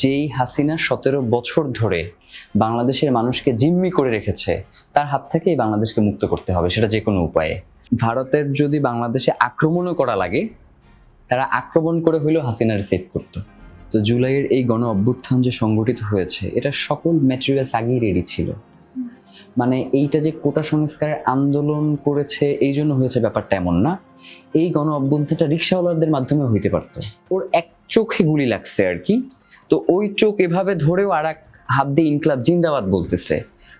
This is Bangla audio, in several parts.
যেই হাসিনা 17 বছর ধরে বাংলাদেশের মানুষকে জিম্মি করে রেখেছে, তার হাত থেকেই বাংলাদেশকে মুক্ত করতে হবে, সেটা যে কোনো উপায়ে। ভারতের যদি বাংলাদেশে আক্রমণও করা লাগে, তারা আক্রমণ করে হইলেও হাসিনার সেভ করতো। তো জুলাইয়ের এই গণ অভ্যুত্থান যে সংগঠিত হয়েছে, এটা সকল ম্যাটেরিয়ালস আগেই রেডি ছিল। মানে এইটা যে কোটা সংস্কারের আন্দোলন করেছে এই জন্য হয়েছে ব্যাপারটা এমন না। এই গণ অভ্যুত্থানটা রিক্সাওয়ালাদের মাধ্যমে হইতে পারতো। ওর এক চোখে গুলি লাগছে আর কি, তো ওই চোখ এভাবে ধরেও আর এক হাত দিয়ে ইনকলাব জিন্দাবাদ বলতেছে।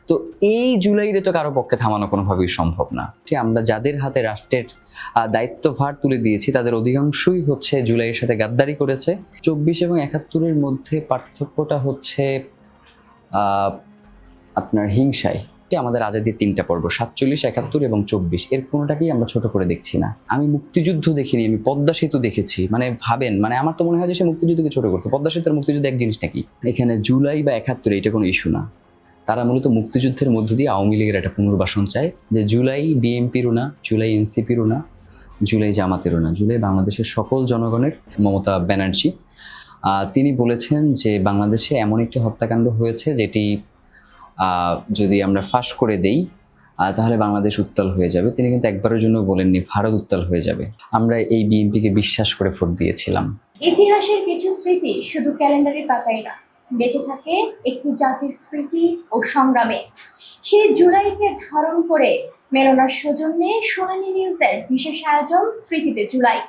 তো এই জুলাইরে তো কারো পক্ষে থামানো কোনোভাবেই সম্ভব না। আমরা যাদের হাতে রাষ্ট্রের দায়িত্বভার তুলে দিয়েছি তাদের অধিকাংশই হচ্ছে জুলাইয়ের সাথে গাদ্দারি করেছে। 24 এবং 71-এর মধ্যে পার্থক্যটা হচ্ছে আপনার হিংসায়। আমাদের আজাদির 3টা পর্ব, 47, 71 এবং 24, এর কোনোটাকেই আমরা ছোট করে দেখছি না। আমি মুক্তিযুদ্ধ দেখিনি, আমি পদ্মা সেতু দেখেছি। মানে ভাবেন, মানে আমার তো মনে হয় যে সে মুক্তিযুদ্ধকে ছোট করছে। পদ্মা সেতু আর মুক্তিযুদ্ধ এক জিনিস নাকি? এখানে জুলাই বা 71 এটা কোনো ইস্যু না। তারা মূলত মুক্তিযুদ্ধের মধ্য দিয়ে আওয়ামী লীগের একটা পুনর্বাসন চায়, যে জুলাই বিএনপিরও না, জুলাই এনসিপিরও না, জুলাই জামাতেরও না, জুলাই বাংলাদেশের সকল জনগণের। মমতা ব্যানার্জি তিনি বলেছেন যে বাংলাদেশে এমন একটি হত্যাকাণ্ড হয়েছে যেটি যদি আমরা ফাঁস করে দেই তাহলে বাংলাদেশ উত্তাল হয়ে যাবে। তিনি কিন্তু একবারের জন্য বলেননি ভারত উত্তাল হয়ে যাবে। আমরা এই বিএনপিকে বিশ্বাস করে ভোট দিয়েছিলাম। ইতিহাসের কিছু স্মৃতি শুধু ক্যালেন্ডারের পাতায় না, বেঁচে থাকে একটি জাতির স্মৃতি ও সংগ্রামে। সেই জুলাইকে ধারণ করে মেলনার সৌজন্যে সোনালী নিউজের বিশেষ আয়োজন স্মৃতিতে জুলাই।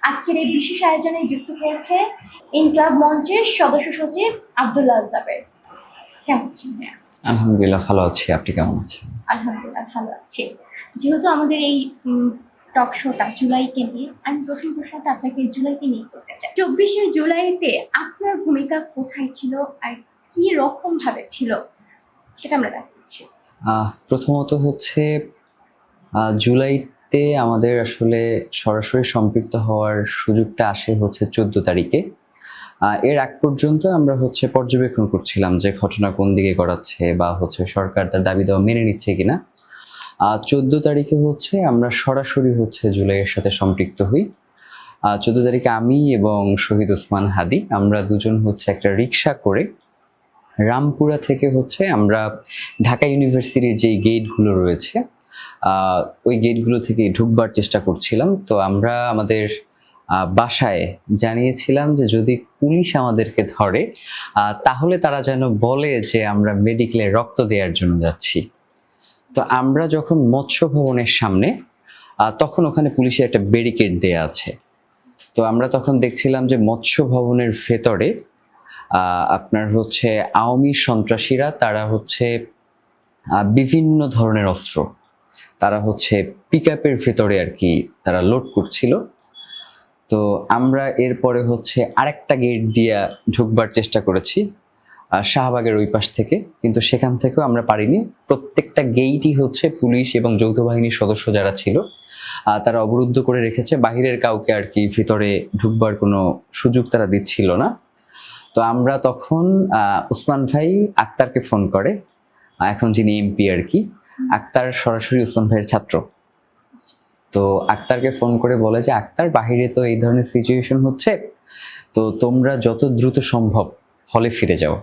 আজকের এই বিশেষ আয়োজনে যুক্ত হয়েছে ইনকলাব মঞ্চের সদস্য সচিব আব্দুল্লাহ জাবের। কেমন আছেন? আলহামদুলিল্লাহ ভালো আছি, আপনি কেমন আছেন? আলহামদুলিল্লাহ ভালো আছি। যেহেতু আমাদের এই টক শোটা জুলাইকে নিয়ে, আমি প্রথম প্রশ্নটা আপনাকে জুলাইকে নিয়ে করতে চাই। 24 জুলাইতে আপনার ভূমিকা কোথায় ছিল আর কি রকম ভাবে ছিল সেটা আমরা দেখাচ্ছি। প্রথমত হচ্ছে জুলাইতে আমাদের আসলে সরাসরি সম্পৃক্ত হওয়ার সুযোগটা আসে হচ্ছে 14 তারিখে। এর আগ পর্যন্ত আমরা হচ্ছে পর্যবেক্ষণ করছিলাম যে ঘটনা কোন দিকে গড়াচ্ছে বা হচ্ছে সরকার তার দাবি দেওয়া মেনে নিচ্ছে কিনা। 14 তারিখে হচ্ছে আমরা সরাসরি হচ্ছে জুলাইয়ের সাথে সম্পৃক্ত হই। 14 তারিখে আমি এবং শহীদ ওসমান হাদি আমরা দুজন হচ্ছে একটা রিক্সা করে রামপুরা থেকে হচ্ছে আমরা ঢাকা ইউনিভার্সিটির যেই গেটগুলো রয়েছে ওই গেটগুলো থেকে ঢুকবার চেষ্টা করছিলাম। তো আমরা আমাদের বাসায় জানিয়েছিলাম যে যদি পুলিশ আমাদেরকে ধরে তাহলে তারা যেন বলে যে আমরা মেডিকেলে রক্ত দেওয়ার জন্য যাচ্ছি। তো আমরা যখন মৎস্য ভবনের সামনে, তখন ওখানে পুলিশের একটা ব্যারিকেড দেয়া আছে। তো আমরা তখন দেখছিলাম যে মৎস্য ভবনের ভেতরে আপনার হচ্ছে আওয়ামী সন্ত্রাসীরা, তারা হচ্ছে বিভিন্ন ধরনের অস্ত্র তারা হচ্ছে পিকআপের ভেতরে আর কি তারা লোড করছিল। তো আমরা এরপরে হচ্ছে আরেকটা গেট দিয়ে ঢুকবার চেষ্টা করেছি শাহবাগের ওই পাশ থেকে, কিন্তু সেখান থেকেও আমরা পারিনি। প্রত্যেকটা গেটই হচ্ছে পুলিশ এবং যৌথ বাহিনীর সদস্য যারা ছিল তারা অবরুদ্ধ করে রেখেছে। বাহিরের কাউকে আর কি ভিতরে ঢুকবার কোনো সুযোগ তারা দিচ্ছিল না। তো আমরা তখন উসমান ভাই আক্তারকে ফোন করে, এখন যিনি এমপি আর কি, আক্তার সরাসরি উসমান ভাইয়ের ছাত্র। তো আক্তারকে ফোন করে বলে যে আক্তার, বাহিরে তো এই ধরনের সিচুয়েশন হচ্ছে, তো তোমরা যত দ্রুত সম্ভব হলে ফিরে যাও।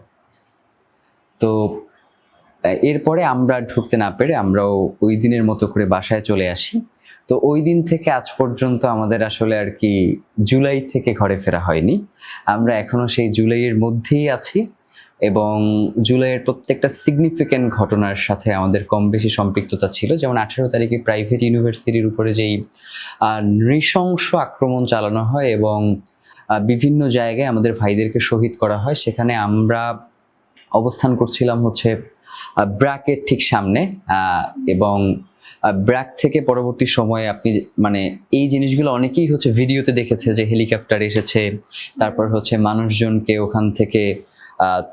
তো এরপরে আমরা ঢুকতে না পেরে আমরাও ওই দিনের মতো করে বাসায় চলে আসি। তো ওই দিন থেকে আজ পর্যন্ত আমাদের আসলে আর কি জুলাই থেকে ঘরে ফেরা হয়নি। আমরা এখনো সেই জুলাইয়ের মধ্যেই আছি এবং জুলাইয়ের প্রত্যেকটা সিগনিফিক্যান্ট ঘটনার সাথে আমাদের কম বেশি সম্পৃক্ততা ছিল। যেমন 18 তারিখে প্রাইভেট ইউনিভার্সিটির উপরে যেই নৃশংস আক্রমণ চালানো হয় এবং বিভিন্ন জায়গায় আমাদের ভাইদেরকে শহীদ করা হয়, সেখানে আমরা অবস্থান করছিলাম হচ্ছে ব্র্যাকের ঠিক সামনে। এবং ব্র্যাক থেকে পরবর্তী সময়ে আপনি মানে এই জিনিসগুলো অনেকেই হচ্ছে ভিডিওতে দেখেছে যে হেলিকপ্টার এসেছে, তারপর হচ্ছে মানুষজনকে ওখান থেকে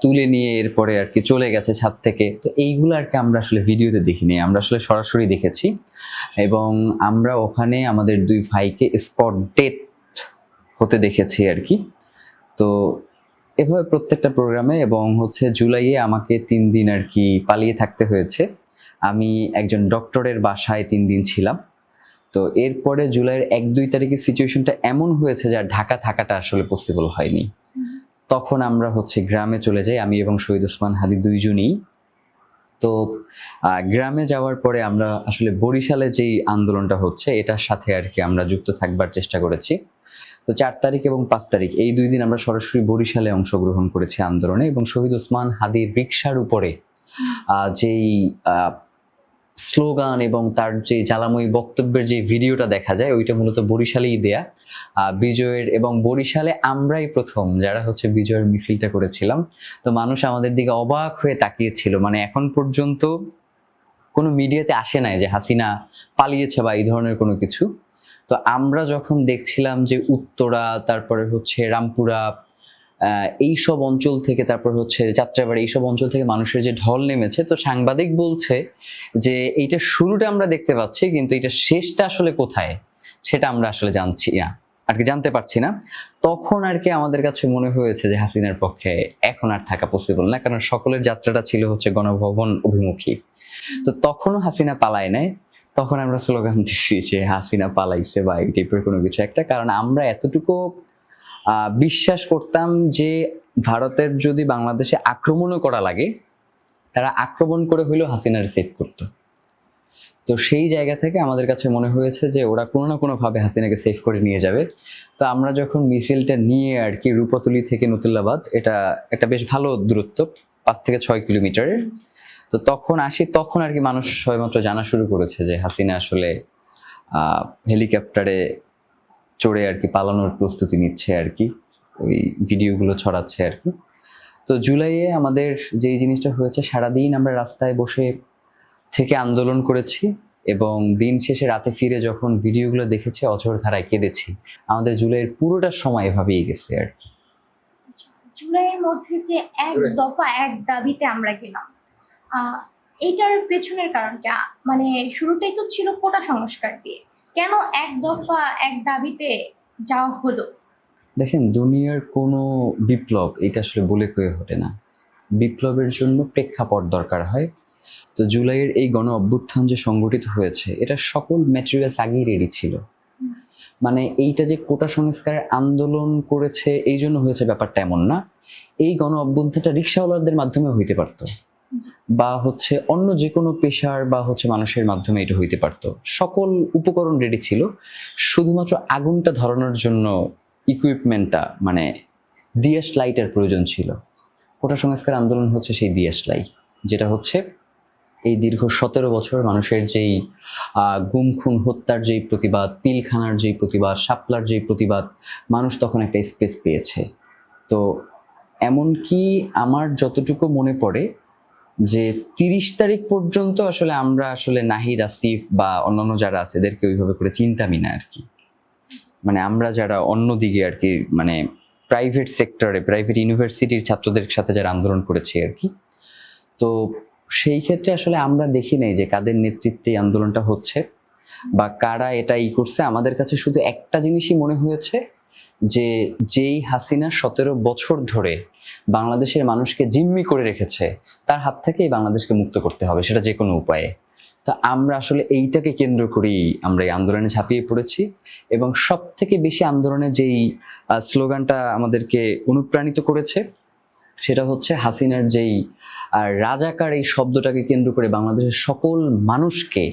তুলে নিয়ে এরপরে আর কি চলে গেছে ছাদ থেকে। তো এইগুলো আর কি আমরা আসলে ভিডিওতে দেখিনি, আমরা আসলে সরাসরি দেখেছি এবং আমরা ওখানে আমাদের 2 ভাইকে স্পট ডেথ হতে দেখেছি আর কি। তো এভাবে প্রত্যেকটা প্রোগ্রামে এবং হচ্ছে জুলাইয়ে আমাকে 3 দিন আর কি পালিয়ে থাকতে হয়েছে। আমি একজন ডক্টরের বাসায় 3 দিন ছিলাম। তো এরপরে জুলাইয়ের 1-2 তারিখের সিচুয়েশনটা এমন হয়েছে যে ঢাকা থাকাটা আসলে পসিবল হয়নি। তখন আমরা হচ্ছে গ্রামে চলে যাই, আমি এবং শহীদ ওসমান হাদি দুইজনই। তো গ্রামে যাওয়ার পরে আমরা আসলে বরিশালে যেই আন্দোলনটা হচ্ছে এটার সাথে আর কি আমরা যুক্ত থাকবার চেষ্টা করেছি। তো 4 তারিখ এবং 5 তারিখ এই 2 দিন আমরা সরাসরি বরিশালে অংশগ্রহণ করেছি আন্দোলনে, এবং শহীদ ওসমান হাদির রিকশার উপরে যেই স্লোগান এবং তার যে জ্বালাময়ী বক্তব্যের যে ভিডিওটা দেখা যায় ওইটা মূলত বরিশালেই দেয়া। বিজয়ের এবং বরিশালে আমরাই প্রথম যারা হচ্ছে বিজয়ের মিছিলটা করেছিলাম। তো মানুষ আমাদের দিকে অবাক হয়ে তাকিয়েছিল, মানে এখন পর্যন্ত কোনো মিডিয়াতে আসে নাই যে হাসিনা পালিয়েছে বা এই ধরনের কোনো কিছু। তো আমরা যখন দেখছিলাম যে উত্তরা, তারপরে হচ্ছে রামপুরা, এইসব অঞ্চল থেকে, তারপর হচ্ছে যাত্রাবাড়ি, এইসব অঞ্চল থেকে মানুষের যে ঢল নেমেছে, তো সাংবাদিক বলছে যে এইটা শুরুটা আমরা দেখতে পাচ্ছি কিন্তু এটা শেষটা আসলে কোথায় সেটা আমরা আসলে জানছি না আর কি, জানতে পারছি না। তখন আর কি আমাদের কাছে মনে হয়েছে যে হাসিনার পক্ষে এখন আর থাকা পসিবল না, কারণ সকলের যাত্রাটা ছিল হচ্ছে গণভবন অভিমুখী। তো তখনও হাসিনা পালায় নাই, তখন আমরা স্লোগান দিচ্ছি যে হাসিনা পালাইছে বা এই টাইপের কোনো কিছু একটা, কারণ আমরা এতটুকু বিশ্বাস করতাম যে ভারতের যদি বাংলাদেশে আক্রমণও করা লাগে তারা আক্রমণ করে হইলেও হাসিনার সেভ করতো। তো সেই জায়গা থেকে আমাদের কাছে মনে হয়েছে যে ওরা কোনো না কোনোভাবে হাসিনাকে সেভ করে নিয়ে যাবে। তো আমরা যখন মিছিলটা নিয়ে আর কি রূপাতলী থেকে নতুল্লাবাদ, এটা একটা বেশ ভালো দূরত্ব, 5 থেকে 6 কিলোমিটারের, তো তখন আসি, তখন আর কি মানুষ সবেমাত্র জানা শুরু করেছে যে হাসিনা আসলে হেলিকপ্টারে চড়ে আর কি পালানোর প্রস্তুতি নিচ্ছে আর কি, ওই ভিডিওগুলো ছড়াচ্ছে আর কি। তো জুলাইয়ে আমাদের যেই জিনিসটা হয়েছে, সারাদিন আমরা রাস্তায় বসে থেকে আন্দোলন করেছি এবং দিন শেষে রাতে ফিরে যখন ভিডিওগুলো দেখেছি অঝোর ধারায় কেঁদেছি। আমাদের জুলাইয়ের পুরোটা সময় এভাবেই গেছে আর কি। জুলাইয়ের মধ্যে যে এক দফা এক দাবিতে আমরা গেলাম, এইটার পেছনের কারণটা, মানে শুরুটাই তো ছিল কোটা সংস্কার দিয়ে, কেন এক দফা এক দাবিতে যাওয়া হলো? দেখেন, দুনিয়ার কোনো বিপ্লব এটা আসলে বলে কয়ে ঘটে না, বিপ্লবের জন্য প্রেক্ষাপট দরকার হয়। তো জুলাইয়ের এই গণ অভ্যুত্থান যে সংগঠিত হয়েছে এটা সকল ম্যাটেরিয়ালস আগেই রেডি ছিল। মানে এইটা যে কোটা সংস্কারের আন্দোলন করেছে এই জন্য হয়েছে ব্যাপারটা এমন না। এই গণ অভ্যুত্থানটা রিক্সাওয়ালাদের মাধ্যমে হইতে পারতো, বা হচ্ছে অন্য যে কোনো পেশার বা হচ্ছে মানুষের মাধ্যমে এটা হইতে পারতো। সকল উপকরণ রেডি ছিল, শুধুমাত্র আগুনটা ধরানোর জন্য ইকুইপমেন্টটা, মানে দিয়াশ লাইটের প্রয়োজন ছিল। কোটা সংস্কার আন্দোলন হচ্ছে সেই দিয়াশ লাই, যেটা হচ্ছে এই দীর্ঘ 17 বছর মানুষের যেই গুম খুন হত্যার যেই প্রতিবাদ, পিলখানার যেই প্রতিবাদ, শাপলার যেই প্রতিবাদ, মানুষ তখন একটা স্পেস পেয়েছে। তো এমনকি আমার যতটুকু মনে পড়ে যে 30 তারিখ পর্যন্ত আসলে আমরা আসলে নাহিদ, আসিফ বা অন্যান্য যারা আছে এদেরকে ওইভাবে করে চিন্তামই না আর কি। মানে আমরা যারা অন্যদিকে আর কি, মানে প্রাইভেট সেক্টরে, প্রাইভেট ইউনিভার্সিটির ছাত্রদের সাথে যারা আন্দোলন করেছি আর কি, তো সেই ক্ষেত্রে আসলে আমরা দেখি নাই যে কাদের নেতৃত্বে এই আন্দোলনটা হচ্ছে বা কারা এটা করছে। আমাদের কাছে শুধু একটা জিনিসই মনে হয়েছে যে যেই হাসিনা 17 বছর ধরে বাংলাদেশের মানুষকে জিম্মি করে রেখেছে তার হাত থেকে এই বাংলাদেশকে মুক্ত করতে হবে, সেটা যে কোনো উপায়ে। তো আমরা আসলে এইটাকে কেন্দ্র করেই আমরা এই আন্দোলনে ঝাঁপিয়ে পড়েছি, এবং সব থেকে বেশি আন্দোলনে যেই স্লোগানটা আমাদেরকে অনুপ্রাণিত করেছে সেটা হচ্ছে হাসিনার যেই রাজাকার এই শব্দটাকে কেন্দ্র করে বাংলাদেশের সকল মানুষকে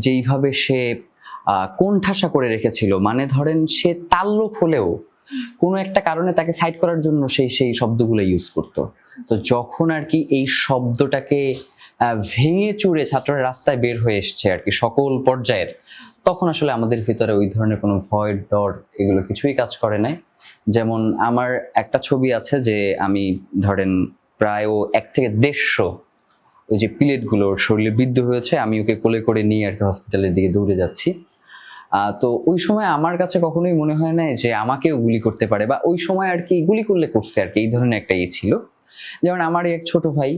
যেইভাবে সে কোণঠাসা করে রেখেছিল। মানে ধরেন সে তাল্লুক হলেও কোনো একটা কারণে তাকে সাইড করার জন্য সেই শব্দগুলো ইউজ করতো। তো যখন আর কি এই শব্দটাকে ভেঙে চুরে ছাত্ররা রাস্তায় বের হয়ে এসছে আর কি সকল পর্যায়ের, তখন আসলে আমাদের ভিতরে ওই ধরনের কোনো ভয়, ডর এগুলো কিছুই কাজ করে নাই। যেমন আমার একটা ছবি আছে যে আমি ধরেন প্রায় 1 থেকে 150 ওই যে প্লেটগুলোর শরীরে বিদ্ধ হয়েছে, আমি ওকে কোলে করে নিয়ে আর কি হসপিটালের দিকে দৌড়ে যাচ্ছি। তো ওই সময় আমার কাছে কখনোই মনে হয় না যে আমাকেও গুলি করতে পারে, বা ওই সময় আর কি গুলি করলে করছে আর কি, এই ধরনের একটা ছিল। যেমন আমারই এক ছোট ভাই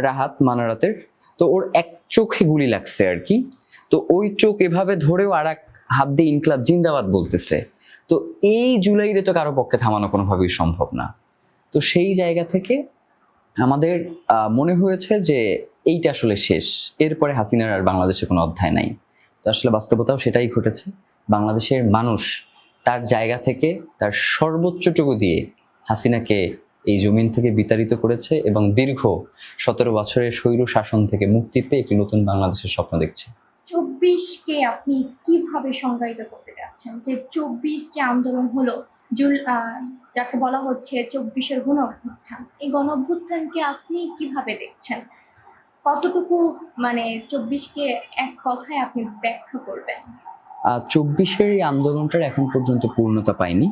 রাহাত, মানারাতের, তো ওর এক চোখে গুলি লাগছে আর কি। তো ওই চোখ এভাবে ধরেও আর এক হাত দিয়ে ইনকলাব জিন্দাবাদ বলতেছে। তো এই জুলাইরে তো কারো পক্ষে থামানো কোনোভাবেই সম্ভব না। তো সেই জায়গা থেকে আমাদের মনে হয়েছে যে এইটা আসলে শেষ, এরপরে হাসিনার আর বাংলাদেশে কোনো অধ্যায় নাই। তো আসলে বাস্তবতাও সেটাই ঘটেছে। বাংলাদেশের মানুষ তার জায়গা থেকে তার সর্বোচ্চটুকু দিয়ে হাসিনাকে এই জমিন থেকে বিতাড়িত করেছে এবং দীর্ঘ 17 বছরের স্বৈর শাসন থেকে মুক্তি পেয়ে একটি নতুন বাংলাদেশের স্বপ্ন দেখছে। 24কে আপনি কিভাবে সংজ্ঞায়িত করতে যাচ্ছেন? যে 24 যে আন্দোলন হলো, যাকে বলা হচ্ছে 24-এর গণ অভ্যুত্থান, এই গণ অভ্যুত্থানকে আপনি কিভাবে দেখছেন? কতটুকু মানে 24কে এক কথায় আপনি ব্যাখ্যা করবেন? 24-এর এই আন্দোলনটার এখন পর্যন্ত পূর্ণতা পায়নি।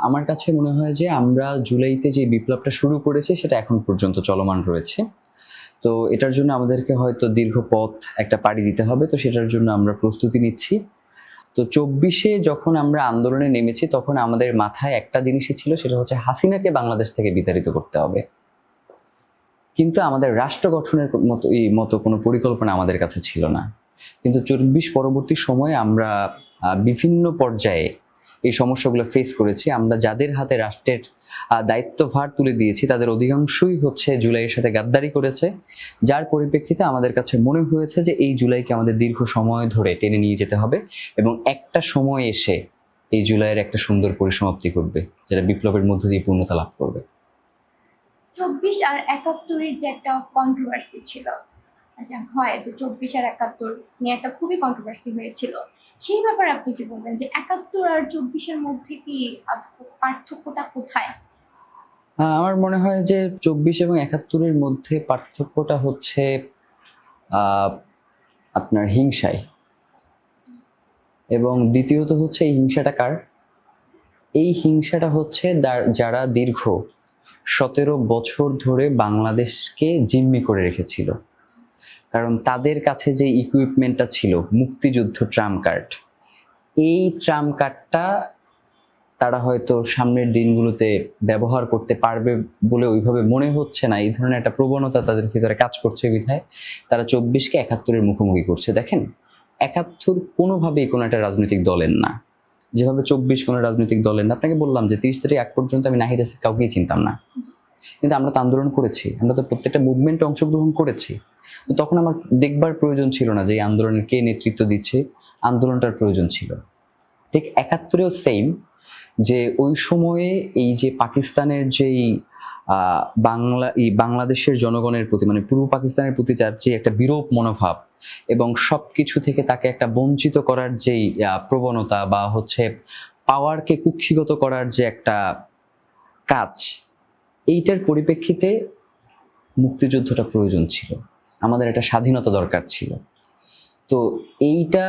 আমার কাছে মনে হয় যে আমরা জুলাইতে যে বিপ্লবটা শুরু করেছি সেটা এখন পর্যন্ত চলমান রয়েছে। তো এটার জন্য আমাদেরকে হয়তো দীর্ঘ পথ একটা পাড়ি দিতে হবে, তো সেটার জন্য আমরা প্রস্তুতি নিচ্ছি। তো 24-এ যখন আমরা আন্দোলনে নেমেছি তখন আমাদের মাথায় একটা জিনিসই ছিল, সেটা হচ্ছে হাসিনাকে বাংলাদেশ থেকে বিতাড়িত করতে হবে। কিন্তু আমাদের রাষ্ট্র গঠনের মতো কোনো পরিকল্পনা আমাদের কাছে ছিল না। কিন্তু 24 পরবর্তী সময়ে আমরা বিভিন্ন পর্যায়ে এই সমস্যাগুলো ফেস করেছি। আমরা যাদের হাতে রাষ্ট্রের দায়িত্বভার তুলে দিয়েছি তাদের অধিকাংশই হচ্ছে জুলাইয়ের সাথে গাদ্দারি করেছে, যার পরিপ্রেক্ষিতে আমাদের কাছে মনে হয়েছে যে এই জুলাইকে আমাদের দীর্ঘ সময় ধরে টেনে নিয়ে যেতে হবে এবং একটা সময় এসে এই জুলাইয়ের একটা সুন্দর পরিসমাপ্তি করবে, যেটা বিপ্লবের মধ্য দিয়ে পূর্ণতা লাভ করবে। 24 আর 71-এর যে একটা কন্ট্রোভার্সি ছিল, আচ্ছা হয় যে 24 আর 71 নিয়ে একটা খুবই কন্ট্রোভার্সি হয়েছিল, সেই ব্যাপারে আপনি কি বলবেন যে 71 আর 24-এর মধ্যে কি পার্থক্যটা কোথায়? আমার মনে হয় যে 24 এবং 71-এর মধ্যে পার্থক্যটা হচ্ছে আপনার হিংসায়, এবং দ্বিতীয়ত হচ্ছে এই হিংসাটা কার? এই হিংসাটা হচ্ছে যারা দীর্ঘ 17 বছর ধরে বাংলাদেশকে জিম্মি করে রেখেছিল। কারণ তাদের কাছে যে ইকুইপমেন্টটা ছিল মুক্তিযুদ্ধ ট্রাম কার্ড, এই ট্রাম কার্ডটা তারা হয়তো সামনের দিনগুলোতে ব্যবহার করতে পারবে বলে ওইভাবে মনে হচ্ছে না। এই ধরনের একটা প্রবণতা তাদের ভিতরে কাজ করছে বিধায় তারা 24-কে 71-এর মুখোমুখি করছে। দেখেন, 71 কোনোভাবেই কোনো একটা রাজনৈতিক দলের না, যেভাবে 24 কোনো রাজনৈতিক দলের না। আপনাকে বললাম যে 30 তারিখ আগ পর্যন্ত আমি নাহিদ আসিফ কাউকেই চিনতাম না, কিন্তু আমরা তো আন্দোলন করেছি, আমরা তো প্রত্যেকটা মুভমেন্টে অংশগ্রহণ করেছি। তো তখন আমার দেখবার প্রয়োজন ছিল না যে এই আন্দোলনের কে নেতৃত্ব দিচ্ছে, আন্দোলনটার প্রয়োজন ছিল। ঠিক 71-এও সেম, যে ওই সময়ে এই যে পাকিস্তানের যেই বাংলাদেশের জনগণের প্রতি, মানে পূর্ব পাকিস্তানের প্রতি যার যে একটা বিরূপ মনোভাব এবং সবকিছু থেকে তাকে একটা বঞ্চিত করার যেই প্রবণতা বা হচ্ছে পাওয়ারকে কুক্ষিগত করার যে একটা কাজ, এইটার পরিপ্রেক্ষিতে মুক্তিযুদ্ধটা প্রয়োজন ছিল। আমাদের একটা স্বাধীনতা দরকার ছিল। তো এইটা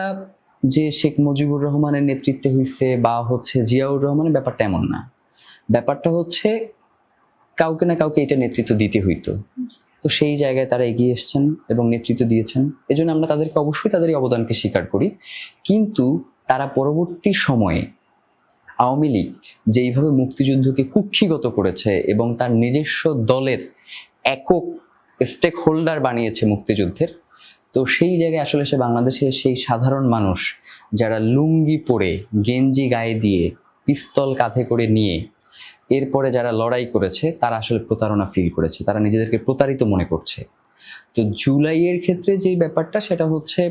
যে শেখ মুজিবুর রহমানের নেতৃত্বে হয়েছে বা হচ্ছে জিয়াউর রহমানের, ব্যাপারটা এমন না। ব্যাপারটা হচ্ছে কাউকে না কাউকে এটা নেতৃত্ব দিতে হইতো। তো সেই জায়গায় তারা এগিয়ে এসেছেন এবং নেতৃত্ব দিয়েছেন, এজন্য আমরা তাদেরকে অবশ্যই তাদের এই অবদানকে স্বীকার করি। কিন্তু তারা পরবর্তী সময়ে আওয়ামী লীগ যেইভাবে মুক্তিযুদ্ধকে কুক্ষিগত করেছে এবং তার নিজস্ব দলের একক স্টেক হোল্ডার বানিয়েছে মুক্তিযুদ্ধের, তো সেই জায়গায় আসলে সে বাংলাদেশের সেই সাধারণ মানুষ যারা লুঙ্গি পরে, গেঞ্জি গায়ে দিয়ে, পিস্তল কাঁধে করে নিয়ে এরপরে যারা লড়াই করেছে, তারা আসলে প্রতারণা ফিল করেছে, তারা নিজেদেরকে প্রতারিত মনে করছে। তো জুলাইয়ের ক্ষেত্রে যে ব্যাপারটা, সেটা হচ্ছে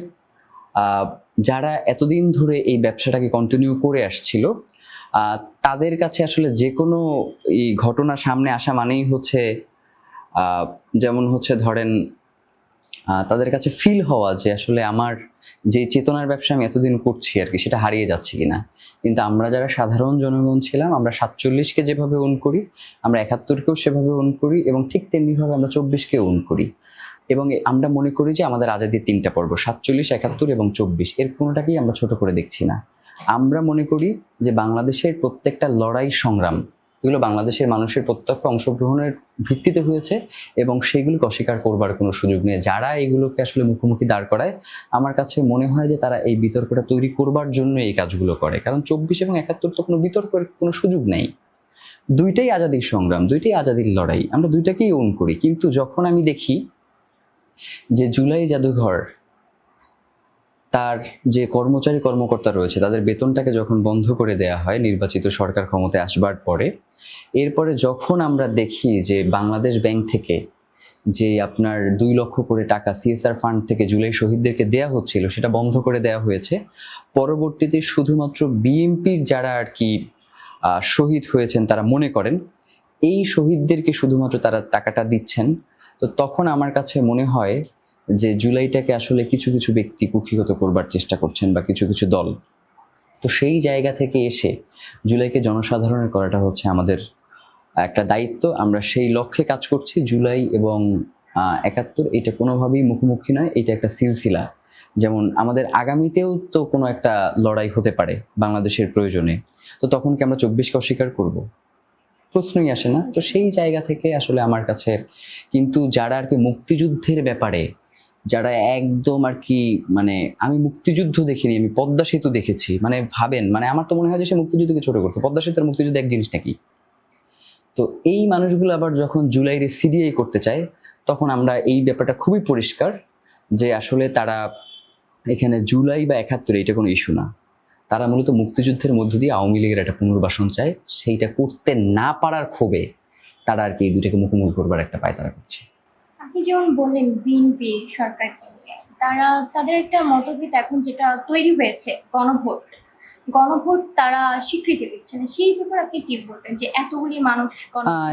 যারা এতদিন ধরে এই ব্যবসাটাকে কন্টিনিউ করে আসছিল, তাদের কাছে আসলে যে কোনো এই ঘটনা সামনে আসা মানেই হচ্ছে যেমন হচ্ছে ধরেন তাদের কাছে ফিল হওয়া যে আসলে আমার যে চেতনার ব্যবসা আমি এতদিন করছি আর কি, সেটা হারিয়ে যাচ্ছে কিনা। কিন্তু আমরা যারা সাধারণ জনগণ ছিলাম, আমরা 47-কে যেভাবে ওন করি, আমরা 71-কেও সেভাবে ওন করি এবং ঠিক তেমনিভাবে আমরা 24-কে ওন করি। এবং আমরা মনে করি যে আমাদের আজাদির 3টা পর্ব, 47, 71 এবং 24, এর কোনোটাকেই আমরা ছোট করে দেখছি না। আমরা মনে করি যে বাংলাদেশের প্রত্যেকটা লড়াই সংগ্রাম, এগুলো বাংলাদেশের মানুষের প্রত্যক্ষ অংশগ্রহণের ভিত্তিতে হয়েছে এবং সেগুলোকে অস্বীকার করবার কোনো সুযোগ নেই। যারা এগুলোকে আসলে মুখোমুখি দাঁড় করায়, আমার কাছে মনে হয় যে তারা এই বিতর্কটা তৈরি করবার জন্য এই কাজগুলো করে। কারণ 24 এবং 71 তো কোনো বিতর্কের কোনো সুযোগ নেই, দুইটাই আজাদির সংগ্রাম, দুইটাই আজাদির লড়াই, আমরা দুইটাকেই ওন করি। কিন্তু যখন আমি দেখি যে জুলাই জাদুঘর তার যে কর্মচারী-কর্মকর্তা রয়েছে তাদের বেতনটাকে যখন বন্ধ করে দেয়া হয় নির্বাচিত সরকার ক্ষমতায় আসবার পরে, এরপরে যখন আমরা দেখি যে বাংলাদেশ ব্যাংক থেকে যে আপনার 2 লক্ষ করে টাকা সিএসআর ফান্ড থেকে জুলাই শহীদদেরকে দেয়া হচ্ছিল, সেটা বন্ধ করে দেয়া হয়েছে। পরবর্তীতে শুধুমাত্র বিএনপির যারা আর কি শহীদ হয়েছেন তারা মনে করেন এই শহীদদেরকে শুধুমাত্র তারা টাকাটা দিচ্ছেন। তো তখন আমার কাছে মনে হয় যে জুলাইটাকে আসলে কিছু কিছু ব্যক্তি কুক্ষিগত করবার চেষ্টা করছেন বা কিছু কিছু দল। তো সেই জায়গা থেকে এসে জুলাইকে জনসাধারণের করাটা হচ্ছে আমাদের একটা দায়িত্ব। আমরা সেই লক্ষ্যে কাজ করছি। জুলাই এবং ৭১ এটা কোনোভাবেই মুখোমুখি নয়, এটা একটা সিলসিলা। যেমন আমাদের আগামীতেও তো কোনো একটা লড়াই হতে পারে বাংলাদেশের প্রয়োজনে। তো তখন কি আমরা ২৪কে অস্বীকার করব? প্রশ্নই আসে না। তো সেই জায়গা থেকে আসলে আমার কাছে কিন্তু যারা আর কি মুক্তিযুদ্ধের ব্যাপারে, যারা একদম আর কি মানে আমি মুক্তিযুদ্ধ দেখিনি, আমি পদ্মা সেতু দেখেছি, মানে ভাবেন, মানে আমার তো মনে হয় যে সে মুক্তিযুদ্ধকে ছোট করছে। পদ্মা সেতু আর মুক্তিযুদ্ধ এক জিনিস নাকি? তো এই মানুষগুলো আবার যখন জুলাইরে সিডিআই করতে চায়, তখন আমরা এই ব্যাপারটা খুবই পরিষ্কার যে আসলে তারা এখানে জুলাই বা ৭১ এটা কোনো ইস্যু না। তারা মূলত মুক্তিযুদ্ধের মধ্য দিয়ে আওয়ামী লীগের একটা পুনর্বাসন চায়। সেইটা করতে না পারার ক্ষোভে তারা আর কি এই দুইটাকে মুখোমুখি করবার একটা পায়তারা করছে। আপনি যেমন বললেন বিএনপি সরকারকে নিয়ে, তাদের একটা মতভেদ এখন যেটা তৈরি হয়েছে, গণভোট। গণভোট তারা স্বীকৃতি দিচ্ছে না, সেই ব্যাপারে আপনি কি বলবেন যে এতগুলি মানুষ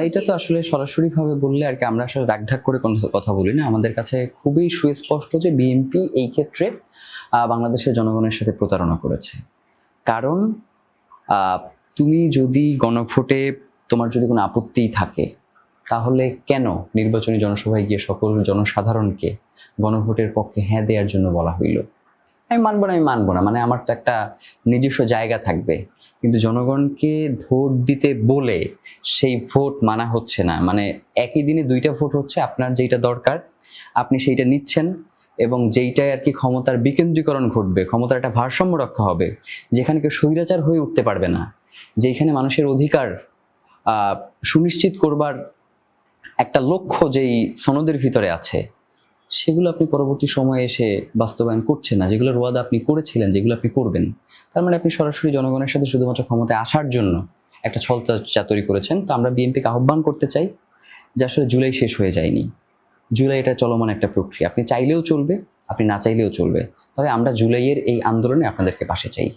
এটা তো আসলে সরাসরি ভাবে বললে আর কি আমরা আসলে রাগঢাক করে কোনো কথা বলি না। আমাদের কাছে খুবই সুস্পষ্ট যে বিএনপি এই ক্ষেত্রে বাংলাদেশের জনগণের সাথে প্রতারণা করেছে। কারণ তুমি যদি গণভোটে তোমার যদি কোনো আপত্তি থাকে, তাহলে কেন নির্বাচনী জনসভায় গিয়ে সকল জনসাধারণকে গণভোটের পক্ষে হ্যাঁ দেওয়ার জন্য বলা হইল? আমি মানবো না, মানে আমার তো একটা নিজস্ব জায়গা থাকবে। কিন্তু জনগণকে ভোট দিতে বলে সেই ভোট মানা হচ্ছে না। মানে একই দিনে দুইটা ভোট হচ্ছে, আপনার যেটা দরকার আপনি সেইটা নিচ্ছেন, এবং যেইটাই আর কি ক্ষমতার বিকেন্দ্রীকরণ ঘটবে, ক্ষমতার একটা ভারসাম্য রক্ষা হবে, যেখানে কেউ স্বৈরাচার হয়ে উঠতে পারবে না, যেখানে মানুষের অধিকার সুনিশ্চিত করবার একটা লক্ষ্য যেই সনদের ভিতরে আছে, সেগুলো আপনি পরবর্তী সময়ে এসে বাস্তবায়ন করছেন না। যেগুলোর ওয়াদা আপনি করেছিলেন, যেগুলো আপনি করবেন, তার মানে আপনি সরাসরি জনগণের সাথে শুধুমাত্র ক্ষমতায় আসার জন্য একটা ছলচাতুরি করেছেন। তো আমরা বিএনপিকে আহ্বান করতে চাই যে আসলে জুলাই শেষ হয়ে যায়নি। জুলাই এটা চলমান একটা প্রক্রিয়া। আপনি চাইলেও চলবে, আপনি না চাইলেও চলবে। তবে আমরা জুলাইয়ের এই আন্দোলনে আপনাদেরকে পাশে চাই।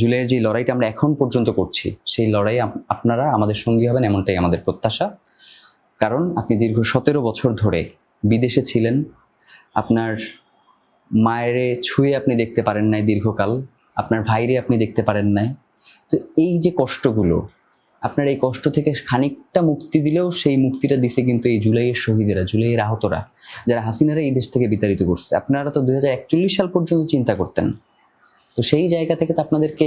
জুলাইয়ের যে লড়াইটা আমরা এখন পর্যন্ত করছি, সেই লড়াই আপনারা আমাদের সঙ্গী হবেন, এমনটাই আমাদের প্রত্যাশা। কারণ আপনি দীর্ঘ ১৭ বছর ধরে বিদেশে ছিলেন, আপনার মায়েরে ছুঁয়ে আপনি দেখতে পারেন নাই দীর্ঘকাল, আপনার ভাইরে আপনি দেখতে পারেন নাই। তো এই যে কষ্টগুলো, আপনার এই কষ্ট থেকে খানিকটা মুক্তি দিলেও সেই মুক্তিটা দিছে কিন্তু এই জুলাইয়ের শহীদেরা, জুলাইয়ের আহতরা, যারা হাসিনারা এই দেশ থেকে বিতাড়িত করছে। আপনারা তো ২০৪১ সাল পর্যন্ত চিন্তা করতেন। তো সেই জায়গা থেকে তো আপনাদেরকে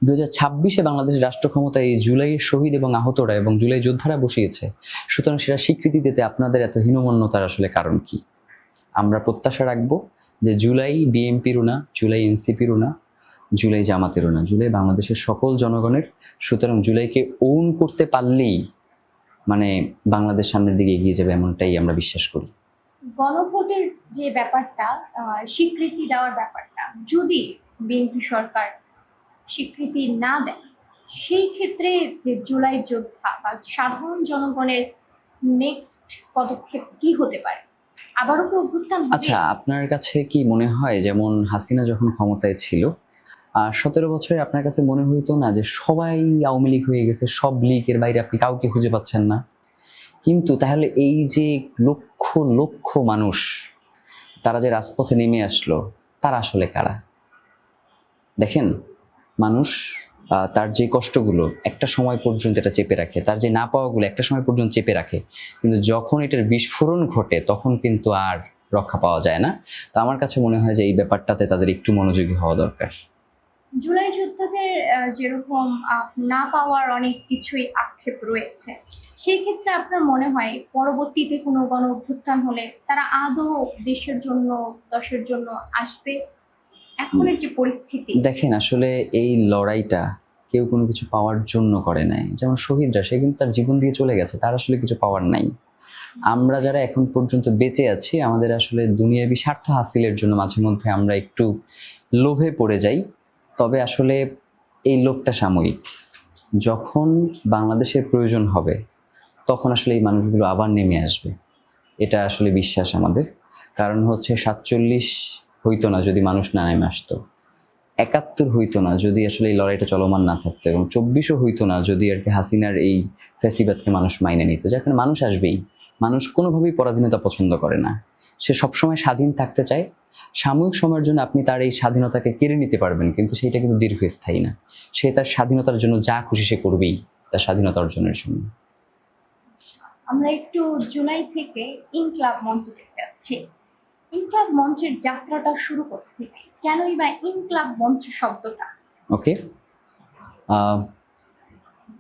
২০২৬-এ বাংলাদেশের রাষ্ট্র ক্ষমতা এই জুলাইয়ের শহীদ এবং আহতরা এবং জুলাই যোদ্ধারা বসিয়েছে। সুতরাং সেটা স্বীকৃতি দিতে আপনাদের এত হীনমন্যতার আসলে কারণ কি? আমরা প্রত্যাশা রাখবো যে জুলাই বিএনপিরও না, জুলাই এনসিপিরও না, জুলাই জামাতেরও না, জুলাই বাংলাদেশের সকল জনগণের। সুতরাং জুলাইকে ওন করতে পারলেই মানে বাংলাদেশ সামনের দিকে এগিয়ে যাবে, এমনটাই আমরা বিশ্বাস করি। গণভোটের যে ব্যাপারটা, স্বীকৃতি দেওয়ার ব্যাপারটা, যদি বিএনপি সরকার স্বীকৃতি না দেয়, সেই ক্ষেত্রে যে জুলাই যোদ্ধা বা সাধারণ জনগণের নেক্সট পদক্ষেপ কি হতে পারে? আবারও কি অভ্যুত্থান হবে? আচ্ছা, আপনার কাছে কি মনে হয় যেমন হাসিনা যখন ক্ষমতায় ছিল ১৭ বছরে আপনার কাছে মনে হইতো না যে সবাই আওয়ামী লীগ হয়ে গেছে, সব লীগের বাইরে আপনি কাউকে খুঁজে পাচ্ছেন না? কিন্তু তাহলে এই যে লক্ষ লক্ষ মানুষ তারা যে রাজপথে নেমে আসলো, তারা আসলে কারা? দেখেন, মানুষ তার যে কষ্টগুলো একটা সময় পর্যন্ত এটা চেপে রাখে, তার যে না পাওয়াগুলো একটা সময় পর্যন্ত চেপে রাখে, কিন্তু যখন এটার বিস্ফোরণ ঘটে তখন কিন্তু আর রক্ষা পাওয়া যায় না। তো আমার কাছে মনে হয় যে এই ব্যাপারটাতে তাদের একটু মনোযোগী হওয়া দরকার। জুলাই যোদ্ধাদের যেরকম না পাওয়ার অনেক কিছুই আক্ষেপ রয়েছে, সেই ক্ষেত্রে আপনার মনে হয় পরবর্তীতে কোনো গণ অভ্যুত্থান হলে তারা আদৌ দেশের জন্য, দশের জন্য আসবে? এখনের যে পরিস্থিতি, দেখেন, আসলে এই লড়াইটা কেউ কোনো কিছু পাওয়ার জন্য করে নাই। যেমন শহীদরা, সে কিন্তু তার জীবন দিয়ে চলে গেছে, তার আসলে কিছু পাওয়ার নাই। আমরা যারা এখন পর্যন্ত বেঁচে আছি, আমাদের আসলে দুনিয়াবি স্বার্থ হাসিলের জন্য মাঝে মধ্যে আমরা একটু লোভে পড়ে যাই। তবে আসলে এই লোভটা সাময়িক। যখন বাংলাদেশের প্রয়োজন হবে তখন আসলে এই মানুষগুলো আবার নেমে আসবে, এটা আসলে বিশ্বাস আমাদের। কারণ হচ্ছে ৪৭ হইতো না যদি মানুষ না নেমে আসতো। 71 হইতো না যদি আসলে এই লড়াইটা চলমান না থাকতো, এবং 24ও হইতো না যদি আর কি হাসিনার এই ফ্যাসিবাদকে মানুষ মাইনে নিত। যেখানে মানুষ আসবেই, মানুষ কোনোভাবেই পরাধীনতা পছন্দ করে না, সে সবসময় স্বাধীন থাকতে চায়। সাময়িক সময়ের জন্য আপনি তার এই স্বাধীনতাকে কেড়ে নিতে পারবেন, কিন্তু সেইটা কিন্তু দীর্ঘস্থায়ী না। সে তার স্বাধীনতার জন্য যা খুশি সে করবেই, তার স্বাধীনতা অর্জনের জন্য। আমরা একটু জুলাই থেকে ইনকলাব মঞ্চে দেখতে যাচ্ছি। ইনকলাব মঞ্চের যাত্রাটা শুরু কোথা থেকে, কেনই বা ইনকলাব মঞ্চ শব্দটা? ওকে,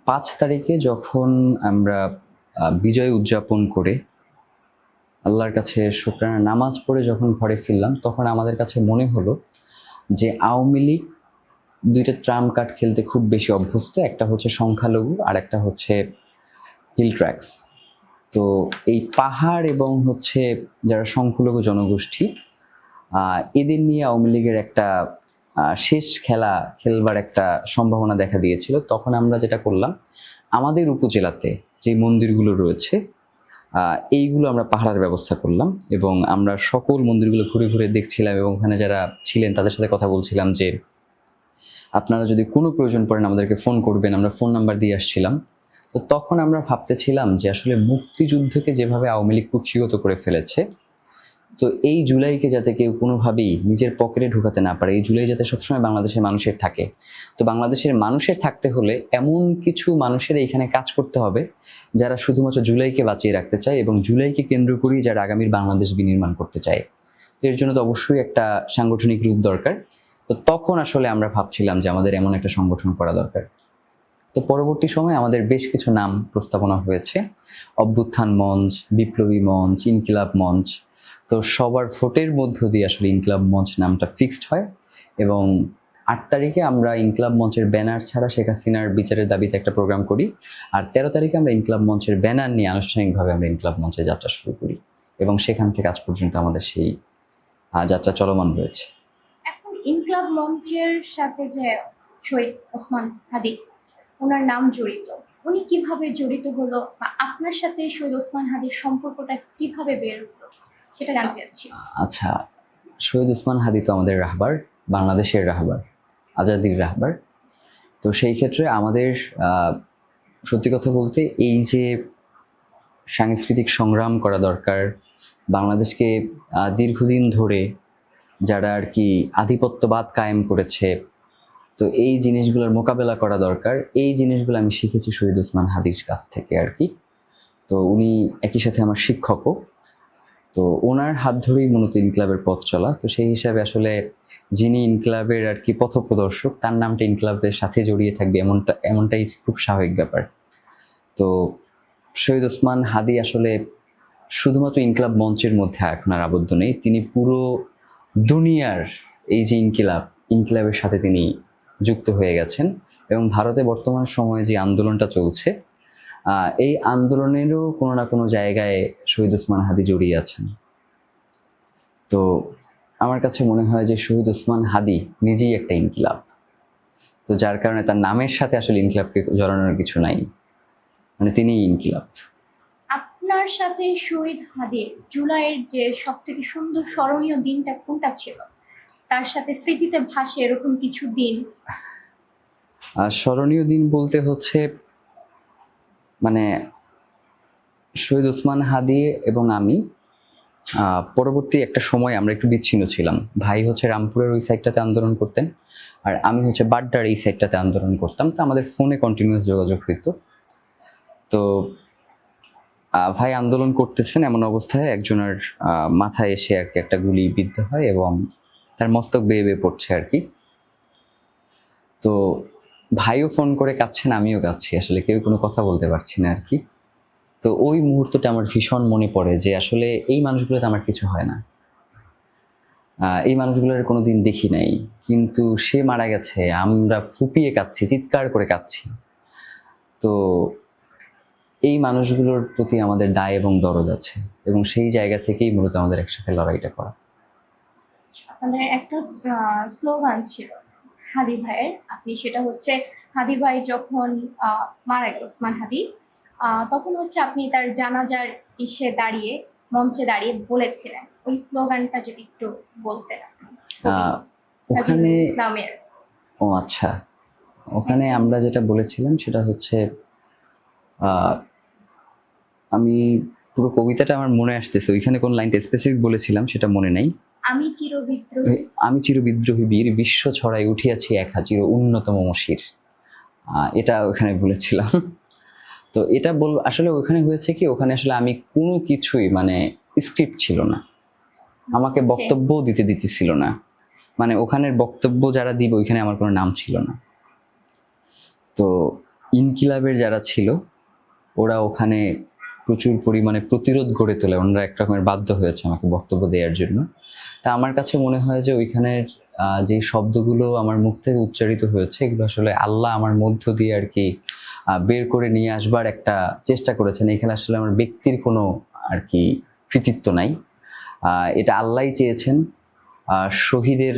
5 তারিখে যখন আমরা বিজয় উদযাপন করে আল্লাহর কাছে শুকরানা নামাজ পড়ে যখন ঘরে ফিরলাম, তখন আমাদের কাছে মনে হলো যে আওয়ামী লীগ দুইটা ট্রাম্প কার্ড খেলতে খুব বেশি অভ্যস্ত, একটা হচ্ছে সংখ্যালঘু আর একটা হচ্ছে হিল ট্র্যাক্স। তো এই পাহাড় এবং হচ্ছে যারা সংখ্যালঘু জনগোষ্ঠী, এদের নিয়ে আওয়ামী লীগের একটা শেষ খেলা খেলবার একটা সম্ভাবনা দেখা দিয়েছিল। তখন আমরা যেটা করলাম, আমাদের উপজেলাতে যে মন্দিরগুলো রয়েছে এইগুলো আমরা পাহারার ব্যবস্থা করলাম, এবং আমরা সকল মন্দিরগুলো ঘুরে ঘুরে দেখছিলাম, এবং ওখানে যারা ছিলেন তাদের সাথে কথা বলছিলাম যে আপনারা যদি কোনো প্রয়োজন পড়েন আমাদেরকে ফোন করবেন, আমরা ফোন নাম্বার দিয়ে আসছিলাম। তো তখন আমরা ভাবতেছিলাম যে আসলে মুক্তিযুদ্ধকে যেভাবে আওয়ামী লীগ কুক্ষিগত করে ফেলেছে, তো এই জুলাইকে যাতে কেউ কোনোভাবেই নিজের পকেটে ঢুকাতে না পারে, এই জুলাই যাতে সবসময় বাংলাদেশের মানুষের থাকে। তো বাংলাদেশের মানুষের থাকতে হলে এমন কিছু মানুষের এইখানে কাজ করতে হবে যারা শুধুমাত্র জুলাইকে বাঁচিয়ে রাখতে চায়, এবং জুলাইকে কেন্দ্র করেই যারা আগামীর বাংলাদেশ বিনির্মাণ করতে চায়। তো এর জন্য তো অবশ্যই একটা সাংগঠনিক রূপ দরকার। তো তখন আসলে আমরা ভাবছিলাম যে আমাদের এমন একটা সংগঠন করা দরকার। তো পরবর্তী সময়ে আমাদের বেশ কিছু নাম প্রস্তাবনা হয়েছে, অভ্যুত্থান মঞ্চ, বিপ্লবী মঞ্চ, ইনকিলাব মঞ্চ। তো সবার ভোটের মধ্য দিয়ে আসলে ইনকিলাব মঞ্চ নামটা ফিক্সড হয়, এবং 8 তারিখে আমরা ইনকিলাব মঞ্চের ব্যানার ছাড়া শেখ হাসিনার বিচারের দাবিতে একটা প্রোগ্রাম করি, আর 13 তারিখে আমরা ইনকিলাব মঞ্চের ব্যানার নিয়ে আনুষ্ঠানিকভাবে আমরা ইনকিলাব মঞ্চে যাত্রা শুরু করি, এবং সেখান থেকে আজ পর্যন্ত আমাদের সেই যাত্রা চলমান রয়েছে। এখন ইনকলাব মঞ্চের সাথে যে শহীদ ওসমান হাদি, ওনার নাম জড়িত, উনি কিভাবে জড়িত হলো, বা আপনার সাথে শহীদ ওসমান হাদির সম্পর্কটা কিভাবে বের হলো সেটা জানতে চাচ্ছি। আচ্ছা, শহীদ ওসমান হাদি তো আমাদের রাহবার, বাংলাদেশের রাহবার, আজাদির রাহবার। তো সেই ক্ষেত্রে আমাদের সত্যি কথা বলতে এই যে সাংস্কৃতিক সংগ্রাম করা দরকার, বাংলাদেশকে দীর্ঘদিন ধরে যারা আর কি আধিপত্যবাদ কায়েম করেছে, তো এই জিনিসগুলোর মোকাবেলা করা দরকার। এই জিনিসগুলো আমি শিখেছি শহীদ ওসমান হাদির কাছ থেকে আর কি। তো উনি একই সাথে আমার শিক্ষকও। তো ওনার হাত ধরেই মূলত ইনকিলাবের পথ চলা। তো সেই হিসাবে আসলে যিনি ইনকিলাবের আর কি পথপ্রদর্শক, তার নামটা ইনকিলাবের সাথে জড়িয়ে থাকবে এমনটাই খুব স্বাভাবিক ব্যাপার। তো শহীদ ওসমান হাদি আসলে শুধুমাত্র ইনকিলাব মঞ্চের মধ্যে এখন আর আবদ্ধ নেই, তিনি পুরো দুনিয়ার এই যে ইনকিলাবের সাথে তিনি যুক্ত হয়ে গেছেন, এবং ভারতে বর্তমান সময়ে যে আন্দোলনটা চলছে, এই আন্দোলনেরও কোনো না কোনো জায়গায় শহীদ ওসমান হাদি জড়িয়ে আছেন। তো আমার কাছে মনে হয় যে শহীদ ওসমান হাদি নিজেই একটা ইনকিলাব, তো যার কারণে তার নামের সাথে আসলে ইনকিলাবকে জড়ানোর কিছু নাই, মানে তিনিই ইনকিলাব। আপনার সাথে শহীদ হাদির জুলাইয়ের যে সব থেকে সুন্দর স্মরণীয় দিনটা কোনটা ছিল, তার সাথে স্মৃতিতে ভাসে এরকম কিছু দিন? স্মরণীয় দিন বলতে হচ্ছে মানে শহীদ ওসমান হাদি এবং আমি পরবর্তী একটা সময় আমরা একটু বিচ্ছিন্ন ছিলাম। ভাই হচ্ছে রামপুরের ওই সাইডটাতে আন্দোলন করতেন, আর আমি হচ্ছে বাড্ডার এই সাইডটাতে আন্দোলন করতাম। তো আমাদের ফোনে কন্টিনিউয়াস যোগাযোগ হইতো। তো ভাই আন্দোলন করতেছেন, এমন অবস্থায় একজনের মাথায় এসে আর কি একটা গুলি বিদ্ধ হয়, এবং তার মস্তক বেয়ে বেয়ে পড়ছে আর কি। তো ভাইও ফোন করে কাঁদছেন, আমিও কাঁদছি, আসলে কেউ কোনো কথা বলতে পারছি না আর কি। তো ওই মুহূর্তটা আমার ভীষণ মনে পড়ে যে আসলে এই মানুষগুলোতে আমার কিছু হয় না, এই মানুষগুলোর কোনো দিন দেখি নাই, কিন্তু সে মারা গেছে, আমরা ফুপিয়ে কাঁদছি, চিৎকার করে কাঁদছি। তো এই মানুষগুলোর প্রতি আমাদের দায় এবং দরদ আছে, এবং সেই জায়গা থেকেই মূলত আমাদের একসাথে লড়াইটা করা। আপনাদের একটা স্লোগান ছিল হাদি ভাইয়ের, আপনি সেটা হচ্ছে হাদি ভাই যখন মারা গেল ওসমান হাদি, তখন হচ্ছে আপনি তার জানাজার মঞ্চে দাঁড়িয়ে বলেছিলেন, ওই স্লোগানটা যদি একটু বলতেন। ওখানে ইসলামের ও আচ্ছা, ওখানে আমরা যেটা বলেছিলাম সেটা হচ্ছে আহ, আমি পুরো কবিতাটা আমার মনে আসতেছে, ওইখানে কোন লাইনটা স্পেসিফিক বলেছিলাম সেটা মনে নাই। আমি চিরবিদ্রোহী। আমি চিরবিদ্রোহী বীর, বিশ্ব ছড়াই উঠিয়াছি একা চির উন্নতম মশির, এটা ওখানে বলেছিলাম। তো এটা আসলে ওখানে হয়েছে কি, ওখানে আসলে আমি কোনো কিছুই মানে স্ক্রিপ্ট ছিল না, আমাকে বক্তব্য দিতেছিল না, মানে ওখানের বক্তব্য যারা দিবে ওইখানে আমার কোনো নাম ছিল না। তো ইনকিলাবের যারা ছিল ওরা ওখানে প্রচুর পরিমাণে প্রতিরোধ গড়ে তোলে, ওনারা এক রকমের বাধ্য হয়েছে আমাকে বক্তব্য দেওয়ার জন্য। তা আমার কাছে মনে হয় যে ওইখানের যে শব্দগুলো আমার মুখ থেকে উচ্চারিত হয়েছে এগুলো আসলে আল্লাহ আমার মধ্য দিয়ে আর কি বের করে নিয়ে আসবার একটা চেষ্টা করেছেন। এখানে আসলে আমার ব্যক্তির কোনো আর কি কৃতিত্ব নাই, এটা আল্লাহই চেয়েছেন। শহীদের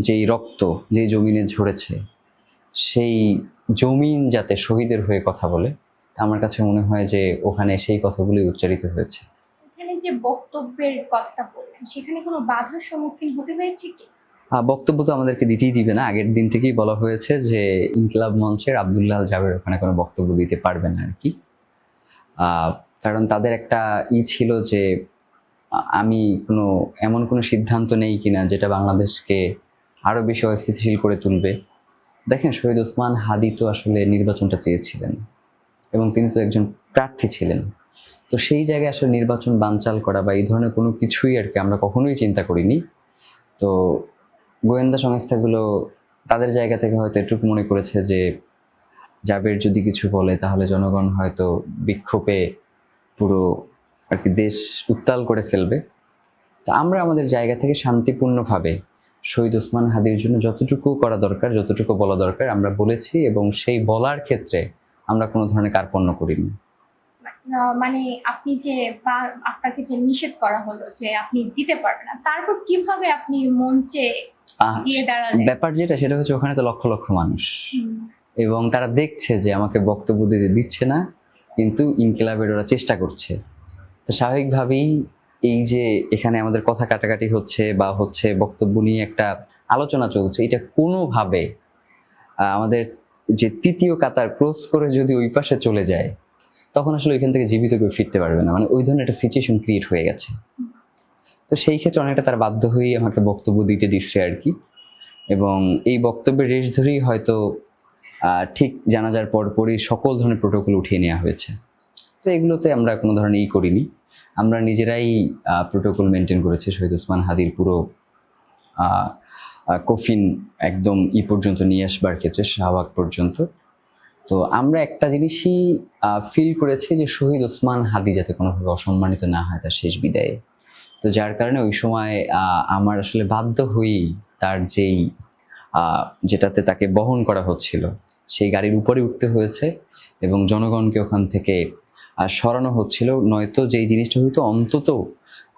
যেই রক্ত যেই জমিনে ঝরেছে সেই জমিন যাতে শহীদের হয়ে কথা বলে, তা আমার কাছে মনে হয় যে ওখানে সেই কথাগুলি উচ্চারিত হয়েছে। এখানে যে বক্তব্যের কথাটা বললেন সেখানে কোনো বাধার সম্মুখীন হতে হয়েছে কি? বক্তব্য তো আমাদেরকে দিতেই দিবে না, আগের দিন থেকেই বলা হয়েছে যে ইনকিলাব মঞ্চের আব্দুল্লাহ জাবের ওখানে কোনো বক্তব্য দিতে পারবে না আর কি। কারণ তাদের একটা ছিল যে আমি এমন কোনো সিদ্ধান্ত নেই কিনা যেটা বাংলাদেশকে আরো বেশি অস্থিতিশীল করে তুলবে। দেখেন, শহীদ ওসমান হাদি তো আসলে নির্বাচনটা চেয়েছিলেন এবং তিনি তো একজন প্রার্থী ছিলেন। তো সেই জায়গায় আসলে নির্বাচন বানচাল করা বা এই ধরনের কোনো কিছুই আর কি আমরা কখনোই চিন্তা করিনি। তো গোয়েন্দা সংস্থাগুলো তাদের জায়গা থেকে হয়তো এটুকু মনে করেছে যে জাবের যদি কিছু বলে তাহলে জনগণ হয়তো বিক্ষোভে পুরো আর কি দেশ উত্তাল করে ফেলবে। তো আমরা আমাদের জায়গা থেকে শান্তিপূর্ণভাবে শহীদ ওসমান হাদির জন্য যতটুকু করা দরকার, যতটুকু বলা দরকার আমরা বলেছি, এবং সেই বলার ক্ষেত্রে আমরা কোনো ধরনের কার্পণ্য করিনি। মানে আপনি যে আপনাকে যে নিষেধ করা হলো যে আপনি দিতে পারবেন না, তারপর কিভাবে আপনি মঞ্চে গিয়ে দাঁড়ালেন? ব্যাপার যেটা সেটা হচ্ছে ওখানে তো লক্ষ লক্ষ মানুষ এবং তারা দেখছে যে আমাকে বক্তব্য দিতে দিচ্ছে না, কিন্তু ইনকিলাবের ওরা চেষ্টা করছে। তো স্বাভাবিকভাবেই এই যে এখানে আমাদের কথা কাটাকাটি হচ্ছে বা হচ্ছে বক্তব্য নিয়ে একটা আলোচনা চলছে, এটা কোনোভাবে আমাদের যে তৃতীয় কাতার ক্রস করে যদি ওই পাশে চলে যায় তখন আসলে ওইখান থেকে জীবিত কেউ ফিরতে পারবে না, মানে ওই ধরনের একটা সিচুয়েশন ক্রিয়েট হয়ে গেছে। তো সেই ক্ষেত্রে অনেকটা তার বাধ্য হয়েই আমাকে বক্তব্য দিতে দিচ্ছে আর কি। এবং এই বক্তব্যের রেশ ধরেই হয়তো ঠিক জানাজার পরপরই সকল ধরনের প্রোটোকল উঠিয়ে নেওয়া হয়েছে। তো এগুলোতে আমরা কোনো ধরনের করিনি, আমরা নিজেরাই প্রোটোকল মেনটেন করেছি শহীদ ওসমান হাদির পুরো কফিন একদম পর্যন্ত নিয়ে আসবার ক্ষেত্রে, শাহবাগ পর্যন্ত। তো আমরা একটা জিনিসই ফিল করেছি যে শহীদ ওসমান হাদি যাতে কোনোভাবে অসম্মানিত না হয় তার শেষ বিদায়ে। তো যার কারণে ওই সময় আমার আসলে বাধ্য হয়েই তার যেই যেটাতে তাকে বহন করা হচ্ছিল সেই গাড়ির উপরে উঠতে হয়েছে এবং জনগণকে ওখান থেকে সরানো হচ্ছিল, নয়তো যেই জিনিসটা হয়তো অন্তত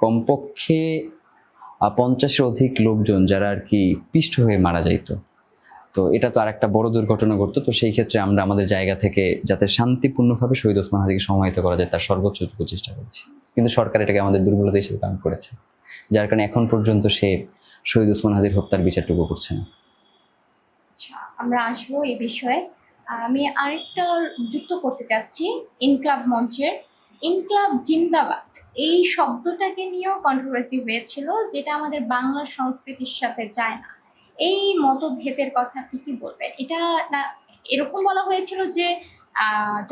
কমপক্ষে 50-এর অধিক লোকজন যারা আর কি পিষ্ট হয়ে মারা যাইতো। তো এটা তো আর একটা বড় দুর্ঘটনা ঘটতো। তো সেই ক্ষেত্রে আমরা আমাদের জায়গা থেকে যাতে শান্তিপূর্ণভাবে শহীদ ওসমান হাদিকে সমাহিত করা যায় তার সর্বোচ্চটুকু চেষ্টা করেছি, কিন্তু সরকার এটাকে আমাদের দুর্বলতা হিসেবে কাউন্ট করেছে, যার কারণে এখন পর্যন্ত সে শহীদ ওসমান হাদির হত্যার বিচারটুকু করছে না। আচ্ছা, আমরা আসবো এই বিষয়ে। আমি আরেকটা যুক্ত করতে চাচ্ছি ইনকিলাব মঞ্চের ইনকিলাব জিন্দাবাদ এই শব্দটাকে নিয়েও কন্ট্রোভার্সি হয়েছিল, যেটা আমাদের বাংলা সংস্কৃতির সাথে যায় না। এই মতভেদের কথা আপনি কি বলবেন? এটা না এরকম বলা হয়েছিল যে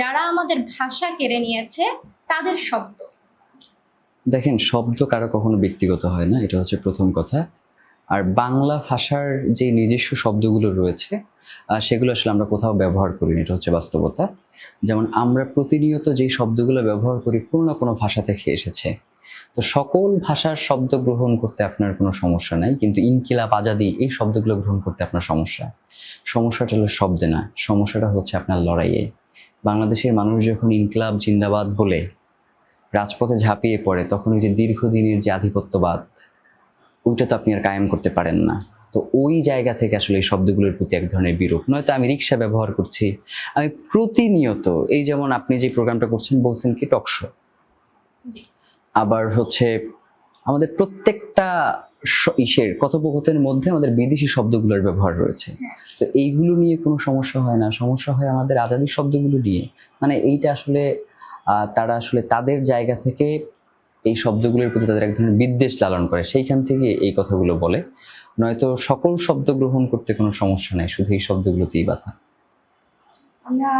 যারা আমাদের ভাষা কেড়ে নিয়েছে তাদের শব্দ। দেখেন, শব্দ কারো কখনো ব্যক্তিগত হয় না, এটা হচ্ছে প্রথম কথা। আর বাংলা ভাষার যে নিজস্ব শব্দগুলো রয়েছে সেগুলো আসলে আমরা কোথাও ব্যবহার করিনি, এটা হচ্ছে বাস্তবতা। যেমন আমরা প্রতিনিয়ত যেই শব্দগুলো ব্যবহার করি কোনো না কোনো ভাষা থেকে এসেছে। তো সকল ভাষার শব্দ গ্রহণ করতে আপনার কোনো সমস্যা নাই, কিন্তু ইনকিলাব আজাদি এই শব্দগুলো গ্রহণ করতে আপনার সমস্যাটা হলো শব্দে না, সমস্যাটা হচ্ছে আপনার লড়াইয়ে। বাংলাদেশের মানুষ যখন ইনকিলাব জিন্দাবাদ বলে রাজপথে ঝাঁপিয়ে পড়ে তখন ওই যে দীর্ঘদিনের যে আধিপত্যবাদ ওইটা তো আপনি আর কায়েম করতে পারেন না। তো ওই জায়গা থেকে আসলে এই শব্দগুলোর প্রতি এক ধরনের বিরূপ। নয়তো আমি রিক্সা ব্যবহার করছি, আমি প্রতিনিয়ত এই যেমন আপনি যে প্রোগ্রামটা করছেন বলছেন কি টকশো, আবার হচ্ছে আমাদের প্রত্যেকটা ইসের কথোপকথনের মধ্যে আমাদের বিদেশি শব্দগুলোর ব্যবহার রয়েছে। হ্যাঁ। তো এইগুলো নিয়ে কোনো সমস্যা হয় না, সমস্যা হয় আমাদের আজাদির শব্দগুলো নিয়ে। মানে এইটা আসলে তারা আসলে তাদের জায়গা থেকে এই শব্দগুলোর প্রতি তাদের এক ধরনের বিদ্বেষ লালন করে, সেইখান থেকে এই কথাগুলো বলে। নয়তো সকল শব্দ গ্রহণ করতে কোনো সমস্যা নেই, শুধু এই শব্দগুলোতেই বাধা। আমরা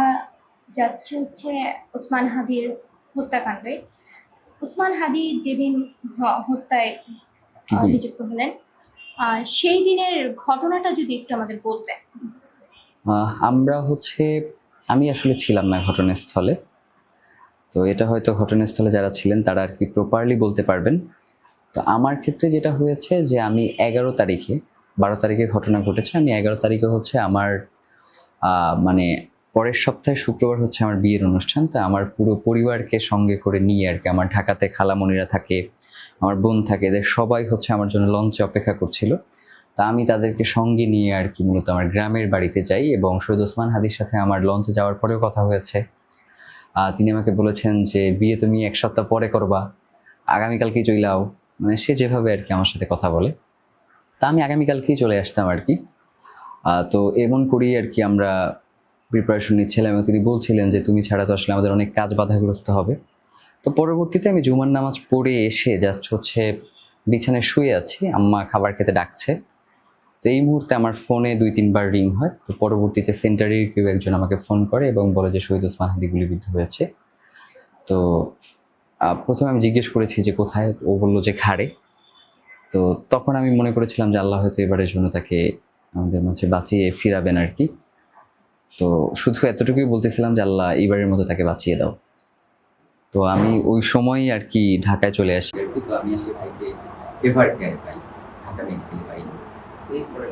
যাচ্ছি হচ্ছে ওসমান হাদির হত্যাকাণ্ডে। ওসমান হাদি যেদিন হত্যায় নিযুক্ত হলেন, সেই দিনের ঘটনাটা যদি একটু আমাদের বলতেন। আমরা হচ্ছে, আমি আসলে ছিলাম না ঘটনাস্থলে, তো এটা হয়তো ঘটনাস্থলে যারা ছিলেন তারা আর কি প্রপারলি বলতে পারবেন। তো আমার ক্ষেত্রে যেটা হয়েছে যে আমি 11 তারিখে, 12 তারিখে ঘটনা ঘটেছে, আমি 11 তারিখে হচ্ছে আমার মানে পরের সপ্তাহে শুক্রবার হচ্ছে আমার বিয়ের অনুষ্ঠান। তো আমার পুরো পরিবারকে সঙ্গে করে নিয়ে আর কি, আমার ঢাকাতে খালামণিরা থাকে, আমার বোন থাকে, এদের সবাই হচ্ছে আমার জন্য লঞ্চে অপেক্ষা করছিল। তা আমি তাদেরকে সঙ্গে নিয়ে আর কি মূলত আমার গ্রামের বাড়িতে যাই, এবং শহীদ ওসমান হাদির সাথে আমার লঞ্চে যাওয়ার পরেও কথা হয়েছে। তিনি আমাকে বলেছেন যে বিয়ে তুমি 1 সপ্তাহ পরে করবা, আগামীকালকেই চইলাও, মানে সে যেভাবে আর কি আমার সাথে কথা বলে। তা আমি আগামীকালকেই চলে আসতাম আর কি। তো এমন করেই আর কি আমরা প্রিপারেশন নিচ্ছিলাম, এবং তিনি বলছিলেন যে তুমি ছাড়া তো আসলে আমাদের অনেক কাজ বাধাগ্রস্ত হবে। তো পরবর্তীতে আমি জুমার নামাজ পড়ে এসে জাস্ট হচ্ছে বিছানায় শুয়ে আছি, আম্মা খাবার খেতে ডাকছে। তো এই মুহূর্তে আমার ফোনে 2-3 বার রিং হয়। তো পরবর্তীতে সেন্টারের কেউ একজন আমাকে ফোন করে এবং বলে যে শহীদ ওসমান হাদি গুলিবিদ্ধ হয়েছে। তো প্রথমে আমি জিজ্ঞেস করেছি যে কোথায়, ও বললো যে ঘাড়ে। তো তখন আমি মনে করেছিলাম যে আল্লাহ হয়তো এবারের জন্য তাকে আমাদের মাঝে বাঁচিয়ে ফিরাবেন আর কি। তো শুধু এতটুকুই বলতেছিলাম যে আল্লাহ এইবারের মতো তাকে বাঁচিয়ে দাও। তো আমি ওই সময় আর কি ঢাকায় চলে আসি আর কি। তো আমি এসে ভাইকে এভার কেয়ারে পাই, ঢাকা মেডিকেলে পাই। এরপরে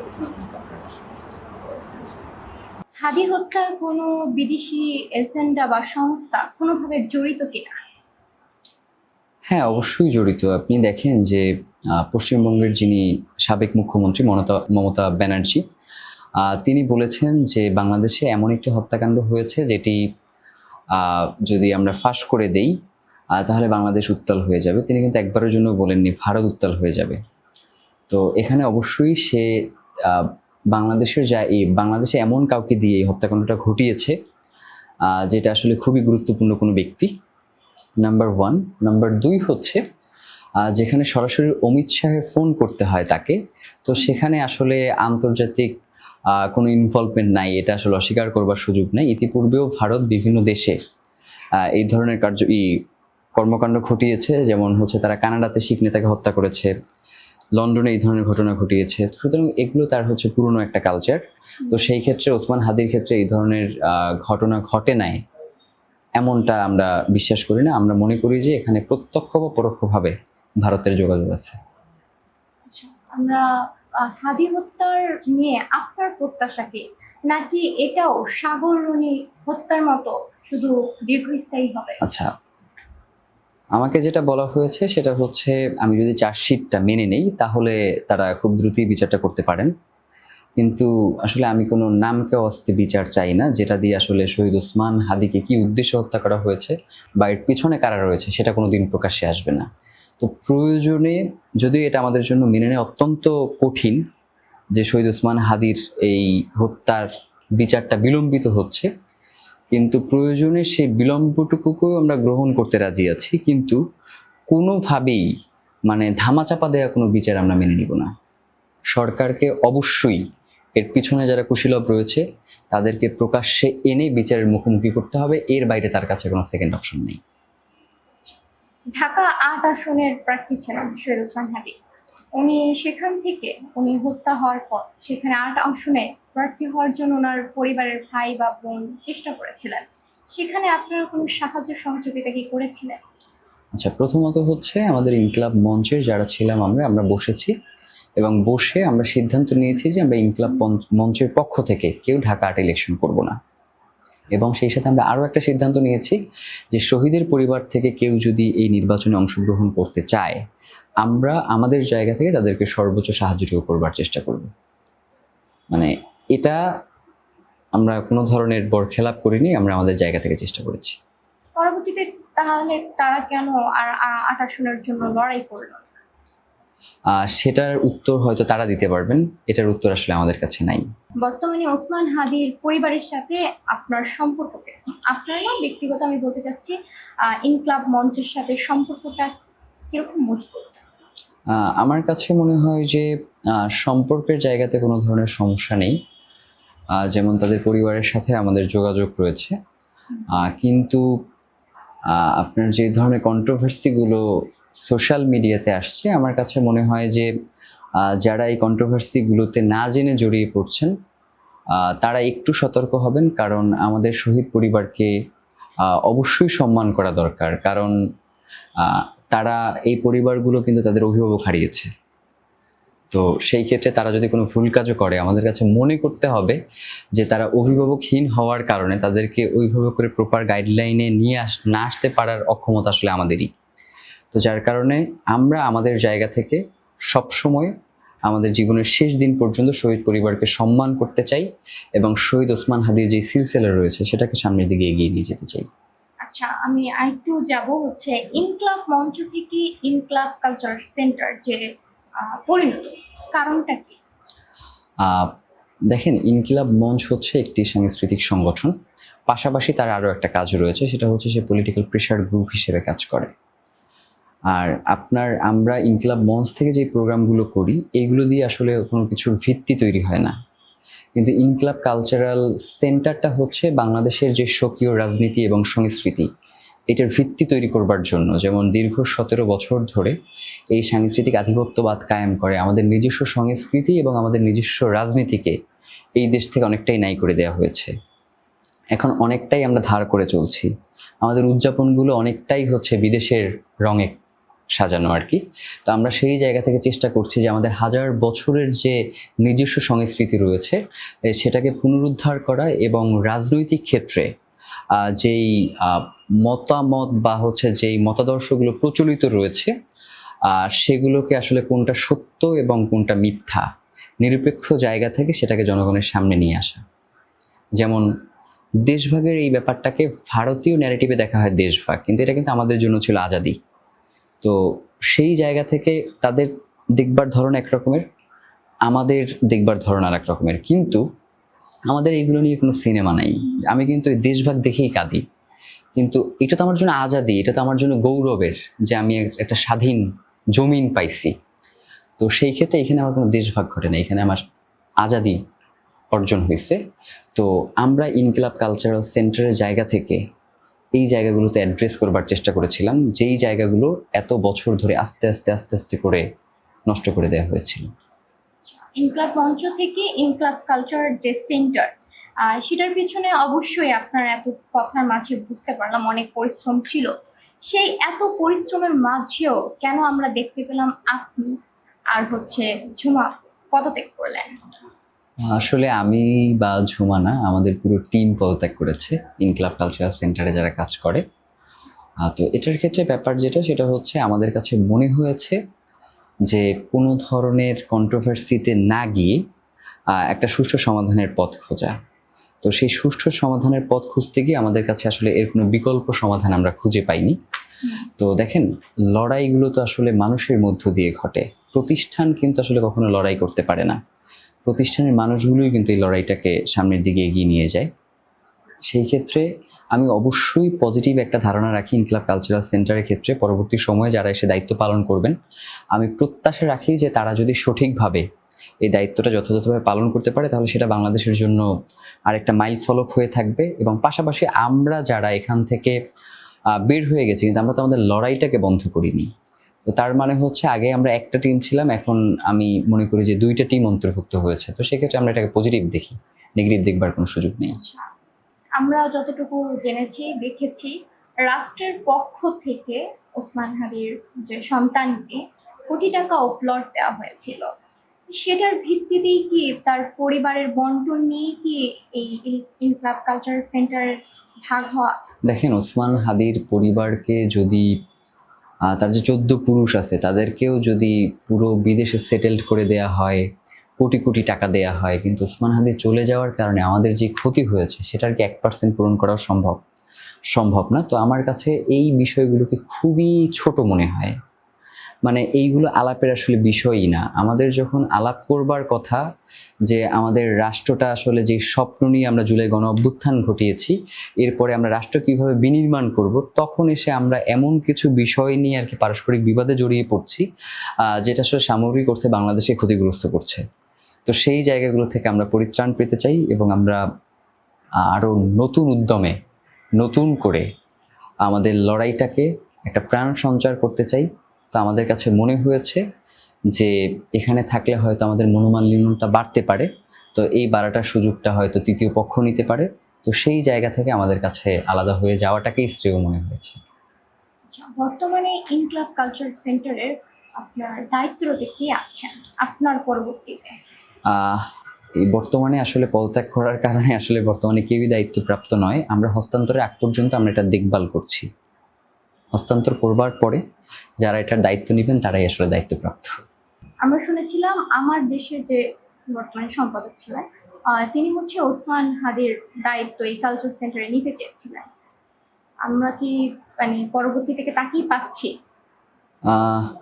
হাদি হত্যার কোনো বিদেশি এজেন্ডা বা সংস্থা কোনোভাবে জড়িত কিনা? হ্যাঁ, অবশ্যই জড়িত। আপনি দেখেন যে পশ্চিমবঙ্গের যিনি সাবেক মুখ্যমন্ত্রী মমতা ব্যানার্জি, তিনি বলেছেন যে বাংলাদেশে এমন একটি হত্যাকাণ্ড হয়েছে যেটি যদি আমরা ফাঁস করে দেই তাহলে বাংলাদেশ উত্তাল হয়ে যাবে। তিনি কিন্তু একবারের জন্য বলেননি ভারত উত্তাল হয়ে যাবে। তো এখানে অবশ্যই সে বাংলাদেশে এমন কাউকে দিয়ে এই হত্যাকাণ্ডটা ঘটিয়েছে যেটা আসলে খুবই গুরুত্বপূর্ণ কোনো ব্যক্তি, নাম্বার 1। নাম্বার 2 হচ্ছে যেখানে সরাসরি অমিত শাহের ফোন করতে হয় তাকে, তো সেখানে আসলে আন্তর্জাতিক কোনো ইনভলভমেন্ট নাই, এটা আসলে অস্বীকার করবার সুযোগ নেই। ইতিপূর্বেও ভারত বিভিন্ন দেশে এই ধরনের কর্মকাণ্ড ঘটিয়েছে, যেমন হচ্ছে তারা কানাডাতে শিখ নেতাকে হত্যা করেছে, লন্ডনে এই ধরনের ঘটনা ঘটিয়েছে। সুতরাং এগুলো তার হচ্ছে পুরনো একটা কালচার। তো সেই ক্ষেত্রে ওসমান হাদির ক্ষেত্রে এই ধরনের ঘটনা ঘটে নাই এমনটা আমরা বিশ্বাস করি না। আমরা মনে করি যে এখানে প্রত্যক্ষ বা পরোক্ষভাবে ভারতের যোগাযোগ আছে। আমরা হাদি হত্যার নিয়ে আপনার প্রত্যাশা কি, নাকি এটাও সাগররণী হত্যার মতো শুধু দীর্ঘস্থায়ী হবে? আচ্ছা, আমাকে যেটা বলা হয়েছে সেটা হচ্ছে আমি যদি চার্জশিটটা মেনে নেই তাহলে তারা খুব দ্রুতই বিচারটা করতে পারেন। কিন্তু আসলে আমি কোনো নামকে অস্তে বিচার চাই না, যেটা দিয়ে আসলে শহীদ ওসমান হাদিকে কি উদ্দেশ্যে হত্যা করা হয়েছে বা এর পিছনে কারা রয়েছে সেটা কোনোদিন প্রকাশ্যে আসবে না। তো প্রয়োজনে, যদিও এটা আমাদের জন্য মেনে নেওয়া অত্যন্ত কঠিন যে শহীদ ওসমান হাদির এই হত্যার বিচারটা বিলম্বিত হচ্ছে, কিন্তু প্রয়োজনে সেই বিলম্বটুকুকেও আমরা গ্রহণ করতে রাজি আছি, কিন্তু কোনোভাবেই মানে ধামাচাপা দেওয়া কোনো বিচার আমরা মেনে নিব না। সরকারকে অবশ্যই এর পিছনে যারা কুশীলব রয়েছে তাদেরকে প্রকাশ্যে এনে বিচারের মুখোমুখি করতে হবে, এর বাইরে তার কাছে কোনো সেকেন্ড অপশন নেই। ঢাকা 8 আসনের প্রার্থী ছিলেন শহীদ ওসমান হাদি। সেখান থেকে উনি হত্যা হওয়ার পর সেখানে 8 আসনে প্রার্থী হওয়ার জন্য ওনার পরিবারের ভাই বা বোন চেষ্টা করেছিলেন। সেখানে আপনারা কোনো সাহায্য সহযোগিতা কি করেছিলেন? আচ্ছা, প্রথমত হচ্ছে আমাদের ইনকিলাব মঞ্চের যারা ছিলাম আমরা বসেছি এবং বসে আমরা সিদ্ধান্ত নিয়েছি যে আমরা ইনকিলাব মঞ্চের পক্ষ থেকে কেউ ঢাকা 8 ইলেকশন করব না। এবং সেই সাথে আমরা আরও একটা সিদ্ধান্ত নিয়েছি যে শহীদের পরিবার থেকে কেউ যদি এই নির্বাচনে অংশগ্রহণ করতে চায় আমরা আমাদের জায়গা থেকে তাদেরকে সর্বোচ্চ সাহায্যটুকু করবার চেষ্টা করব। মানে এটা আমরা কোনো ধরনের বরখেলাপ করিনি, আমরা আমাদের জায়গা থেকে চেষ্টা করেছি। পরবর্তীতে তাহলে তারা কেন আর 8 আসনের জন্য লড়াই করলো? সেটার উত্তর হয়তো তারা দিতে পারবেন, এটার উত্তর আসলে আমাদের কাছে নাই। বর্তমানে ওসমান হাদির পরিবারের সাথে আপনার সম্পর্ককে, আপনার না ব্যক্তিগত আমি বলতে চাচ্ছি, ইনক্লাব মঞ্চের সাথে সম্পর্কটা কিরকম মজবুত? আমার কাছে মনে হয় যে সম্পর্কের জায়গাতে কোনো ধরনের সমস্যা নেই। যেমন তাদের পরিবারের সাথে আমাদের যোগাযোগ রয়েছে, কিন্তু আপনার যে ধরনের কন্ট্রোভার্সিগুলো সোশ্যাল মিডিয়াতে আসছে, আমার কাছে মনে হয় যে যারা এই কন্ট্রোভার্সিগুলোতে না জেনে জড়িয়ে পড়ছেন তারা একটু সতর্ক হবেন, কারণ আমাদের শহীদ পরিবারকে অবশ্যই সম্মান করা দরকার, কারণ তারা এই পরিবারগুলো কিন্তু তাদের অভিভাবক হারিয়েছে। তো সেই ক্ষেত্রে তারা যদি কোনো ভুল কাজও করে, আমাদের কাছে মনে করতে হবে যে তারা অভিভাবকহীন হওয়ার কারণে তাদেরকে ওইভাবে করে প্রপার গাইডলাইনে নিয়ে না আসতে পারার অক্ষমতা আসলে আমাদেরই। তো যার কারণে আমরা আমাদের জায়গা থেকে সবসময় আমাদের জীবনের শেষ দিন পর্যন্ত শহীদ পরিবারকে সম্মান করতে চাই এবং শহীদ ওসমান হাদির যে সিলসিলা রয়েছে সেটাকে সামনের দিকে এগিয়ে নিয়ে যেতে চাই। আচ্ছা, আমি আরেকটু যাব হচ্ছে ইনক্লাব মঞ্চ থেকে ইনক্লাব কালচার সেন্টার যে পরিণত, কারণটা কি? দেখেন, ইনকিলাব মঞ্চ হচ্ছে একটি সাংস্কৃতিক সংগঠন, পাশাপাশি তার আরও একটা কাজ রয়েছে, সেটা হচ্ছে সে পলিটিক্যাল প্রেশার গ্রুপ হিসেবে কাজ করে। আর আমরা ইনকিলাব মঞ্চ থেকে যে প্রোগ্রামগুলো করি এগুলো দিয়ে আসলে কোনো কিছুর ভিত্তি তৈরি হয় না, কিন্তু ইনকিলাব কালচারাল সেন্টারটা হচ্ছে বাংলাদেশের যে স্বকীয় রাজনীতি এবং সংস্কৃতি এটার ভিত্তি তৈরি করবার জন্য, যেমন দীর্ঘ 17 বছর ধরে এই সাংস্কৃতিক আধিপত্যবাদ কায়েম করে আমাদের নিজস্ব সংস্কৃতি এবং আমাদের নিজস্ব রাজনীতিকে এই দেশ থেকে অনেকটাই ন্যায় করে দেওয়া হয়েছে। এখন অনেকটাই আমরা ধার করে চলছি, আমাদের উদযাপনগুলো অনেকটাই হচ্ছে বিদেশের রঙে সাজানো আর কি। তো আমরা সেই জায়গা থেকে চেষ্টা করছি যে আমাদের হাজার বছরের যে নিজস্ব সংস্কৃতি রয়েছে সেটাকে পুনরুদ্ধার করা এবং রাজনৈতিক ক্ষেত্রে যেই মতামত বা হচ্ছে যেই মতাদর্শগুলো প্রচলিত রয়েছে সেগুলোকে আসলে কোনটা সত্য এবং কোনটা মিথ্যা নিরপেক্ষ জায়গা থেকে সেটাকে জনগণের সামনে নিয়ে আসা। যেমন দেশভাগের এই ব্যাপারটাকে ভারতীয় ন্যারেটিভে দেখা হয় দেশভাগ, কিন্তু এটা কিন্তু আমাদের জন্য ছিল আজাদি। তো সেই জায়গা থেকে তাদের দেখবার ধরন এক রকমের, আমাদের দেখবার ধরন আর এক রকমের, কিন্তু আমাদের এইগুলো নিয়ে কোনো সিনেমা নাই। আমি কিন্তু এই দেশভাগ দেখেই কাঁদি, কিন্তু এটা তো আমার জন্য আজাদি, এটা তো আমার জন্য গৌরবের যে আমি একটা স্বাধীন জমিন পাইছি। তো সেই ক্ষেত্রে এখানে আমার কোনো দেশভাগ ঘটে না, এখানে আমার আজাদি অর্জন হয়েছে। তো আমরা ইনকিলাব কালচারাল সেন্টারের জায়গা থেকে এই জায়গাগুলোতে অ্যাড্রেস করবার চেষ্টা করেছিলাম, যেই জায়গাগুলো এত বছর ধরে আস্তে আস্তে আস্তে আস্তে করে নষ্ট করে দেওয়া হয়েছিল। ইনক্লাব মঞ্চ থেকে ইনক্লাব কালচার যে সেন্টার, সেটার পিছনে অবশ্যই আপনার এত কথার মাঝে বুঝতে পারলাম অনেক পরিশ্রম ছিল। সেই এত পরিশ্রমের মাঝেও কেন আমরা দেখতে পেলাম আপনি আর হচ্ছে ঝুমা পদত্যাগ করলেন? আসলে আমি বা ঝুমা না, আমাদের পুরো টিম পদত্যাগ করেছে ইনকিলাব কালচারাল সেন্টারে যারা কাজ করে। তো এটার ক্ষেত্রে ব্যাপার যেটা সেটা হচ্ছে আমাদের কাছে মনে হয়েছে যে কোনো ধরনের কন্ট্রোভার্সিতে না গিয়ে একটা সুষ্ঠু সমাধানের পথ খোঁজা। তো সেই সুষ্ঠু সমাধানের পথ খুঁজতে গিয়ে আমাদের কাছে আসলে এর কোনো বিকল্প সমাধান আমরা খুঁজে পাইনি। তো দেখেন, লড়াইগুলো তো আসলে মানুষের মধ্য দিয়ে ঘটে, প্রতিষ্ঠান কিন্তু আসলে কখনো লড়াই করতে পারে না, প্রতিষ্ঠানের মানুষগুলোই কিন্তু এই লড়াইটাকে সামনের দিকে এগিয়ে নিয়ে যায়। সেই ক্ষেত্রে আমি অবশ্যই পজিটিভ একটা ধারণা রাখি ইনকিলাব কালচারাল সেন্টারের ক্ষেত্রে। পরবর্তী সময়ে যারা এসে দায়িত্ব পালন করবেন, আমি প্রত্যাশা রাখি যে তারা যদি সঠিকভাবে এই দায়িত্বটা যথাযথভাবে পালন করতে পারে তাহলে সেটা বাংলাদেশের জন্য আরেকটা মাইল ফলক হয়ে থাকবে। এবং পাশাপাশি আমরা যারা এখান থেকে বের হয়ে গেছি, কিন্তু আমরা তো আমাদের লড়াইটাকে বন্ধ করিনি। তো তার মানে হচ্ছে আগে আমরা একটা টিম ছিলাম, এখন আমি মনে করি যে 2টা টিম অন্তর্ভুক্ত হয়েছে। তো সেক্ষেত্রে আমরা এটাকে পজিটিভ দেখি, নেগেটিভ দেখবার কোনো সুযোগ নেই। আমরা যতটুকু জেনেছি দেখেছি, রাষ্ট্রের পক্ষ থেকে ওসমান হাদির যে সন্তানকে কোটি টাকা উপহার দেওয়া হয়েছিল, সেটার ভিত্তিতেই কি তার পরিবারের বন্টন নিয়ে কি এই ইনকিলাব কালচার সেন্টার ভাগ হওয়া? দেখেন, ওসমান হাদির পরিবারকে যদি তার যে 14 পুরুষ আছে তাদেরকেও যদি পুরো বিদেশে সেটেলড করে দেয়া হয়, কোটি কোটি টাকা দেয়া হয়, কিন্তু ওসমান হাদি চলে যাওয়ার কারণে আমাদের যে ক্ষতি হয়েছে সেটার কি 1% পূরণ করা সম্ভব না। তো আমার কাছে এই বিষয়গুলোকে খুবই ছোট মনে হয়। মানে এইগুলো আলাপের আসলে বিষয়ই না। আমাদের যখন আলাপ করবার কথা যে আমাদের রাষ্ট্রটা আসলে যে স্বপ্ন নিয়ে আমরা জুলাই গণ অভ্যুত্থান ঘটিয়েছি, এরপরে আমরা রাষ্ট্র কিভাবে বিনির্মাণ করব, তখন এসে আমরা এমন কিছু বিষয় নিয়ে আর কি পারস্পরিক বিবাদে জড়িয়ে পড়ছি যেটা আসলে সামগ্রিক অর্থে বাংলাদেশকে ক্ষতিগ্রস্ত করছে। তো সেই জায়গাগুলো থেকে আমরা পরিত্রাণ পেতে চাই এবং আমরা আরও নতুন উদ্যমে নতুন করে আমাদের লড়াইটাকে একটা প্রাণ সঞ্চার করতে চাই। তো আমাদের কাছে মনে হয়েছে যে এখানে থাকলে হয়তো আমাদের মনোমালিন্যটা বাড়তে পারে, তো এই বাড়াটার সুযোগটা হয়তো তৃতীয় পক্ষ নিতে পারে। তো সেই জায়গা থেকে আমাদের কাছে আলাদা হয়ে যাওয়াটাকেই শ্রেয় মনে হয়েছে। আচ্ছা, বর্তমানে ইনক্লাব কালচার সেন্টারের আপনার দায়িত্বরতে কে আছেন আপনার পরবর্তীতে? এই বর্তমানে আসলে পদত্যাগ করার কারণে আসলে বর্তমানে কেউই দায়িত্বপ্রাপ্ত নয়। আমরা হস্তান্তরের আগ পর্যন্ত আমরা এটা দেখভাল করছি। হস্তান্তর করবার পরে যারা এটার দায়িত্ব নেবেন তারাই আসলে দায়িত্বপ্রাপ্ত। আমরা শুনেছিলাম আমার দেশের যে বর্তমানে সম্পাদক ছিলেন তিনি হচ্ছে ওসমান হাদির দায়িত্ব এই কালচার সেন্টারে নিতে চেয়েছিলেন। আমরা কি মানে পরবর্তী থেকে তাকেই পাচ্ছি?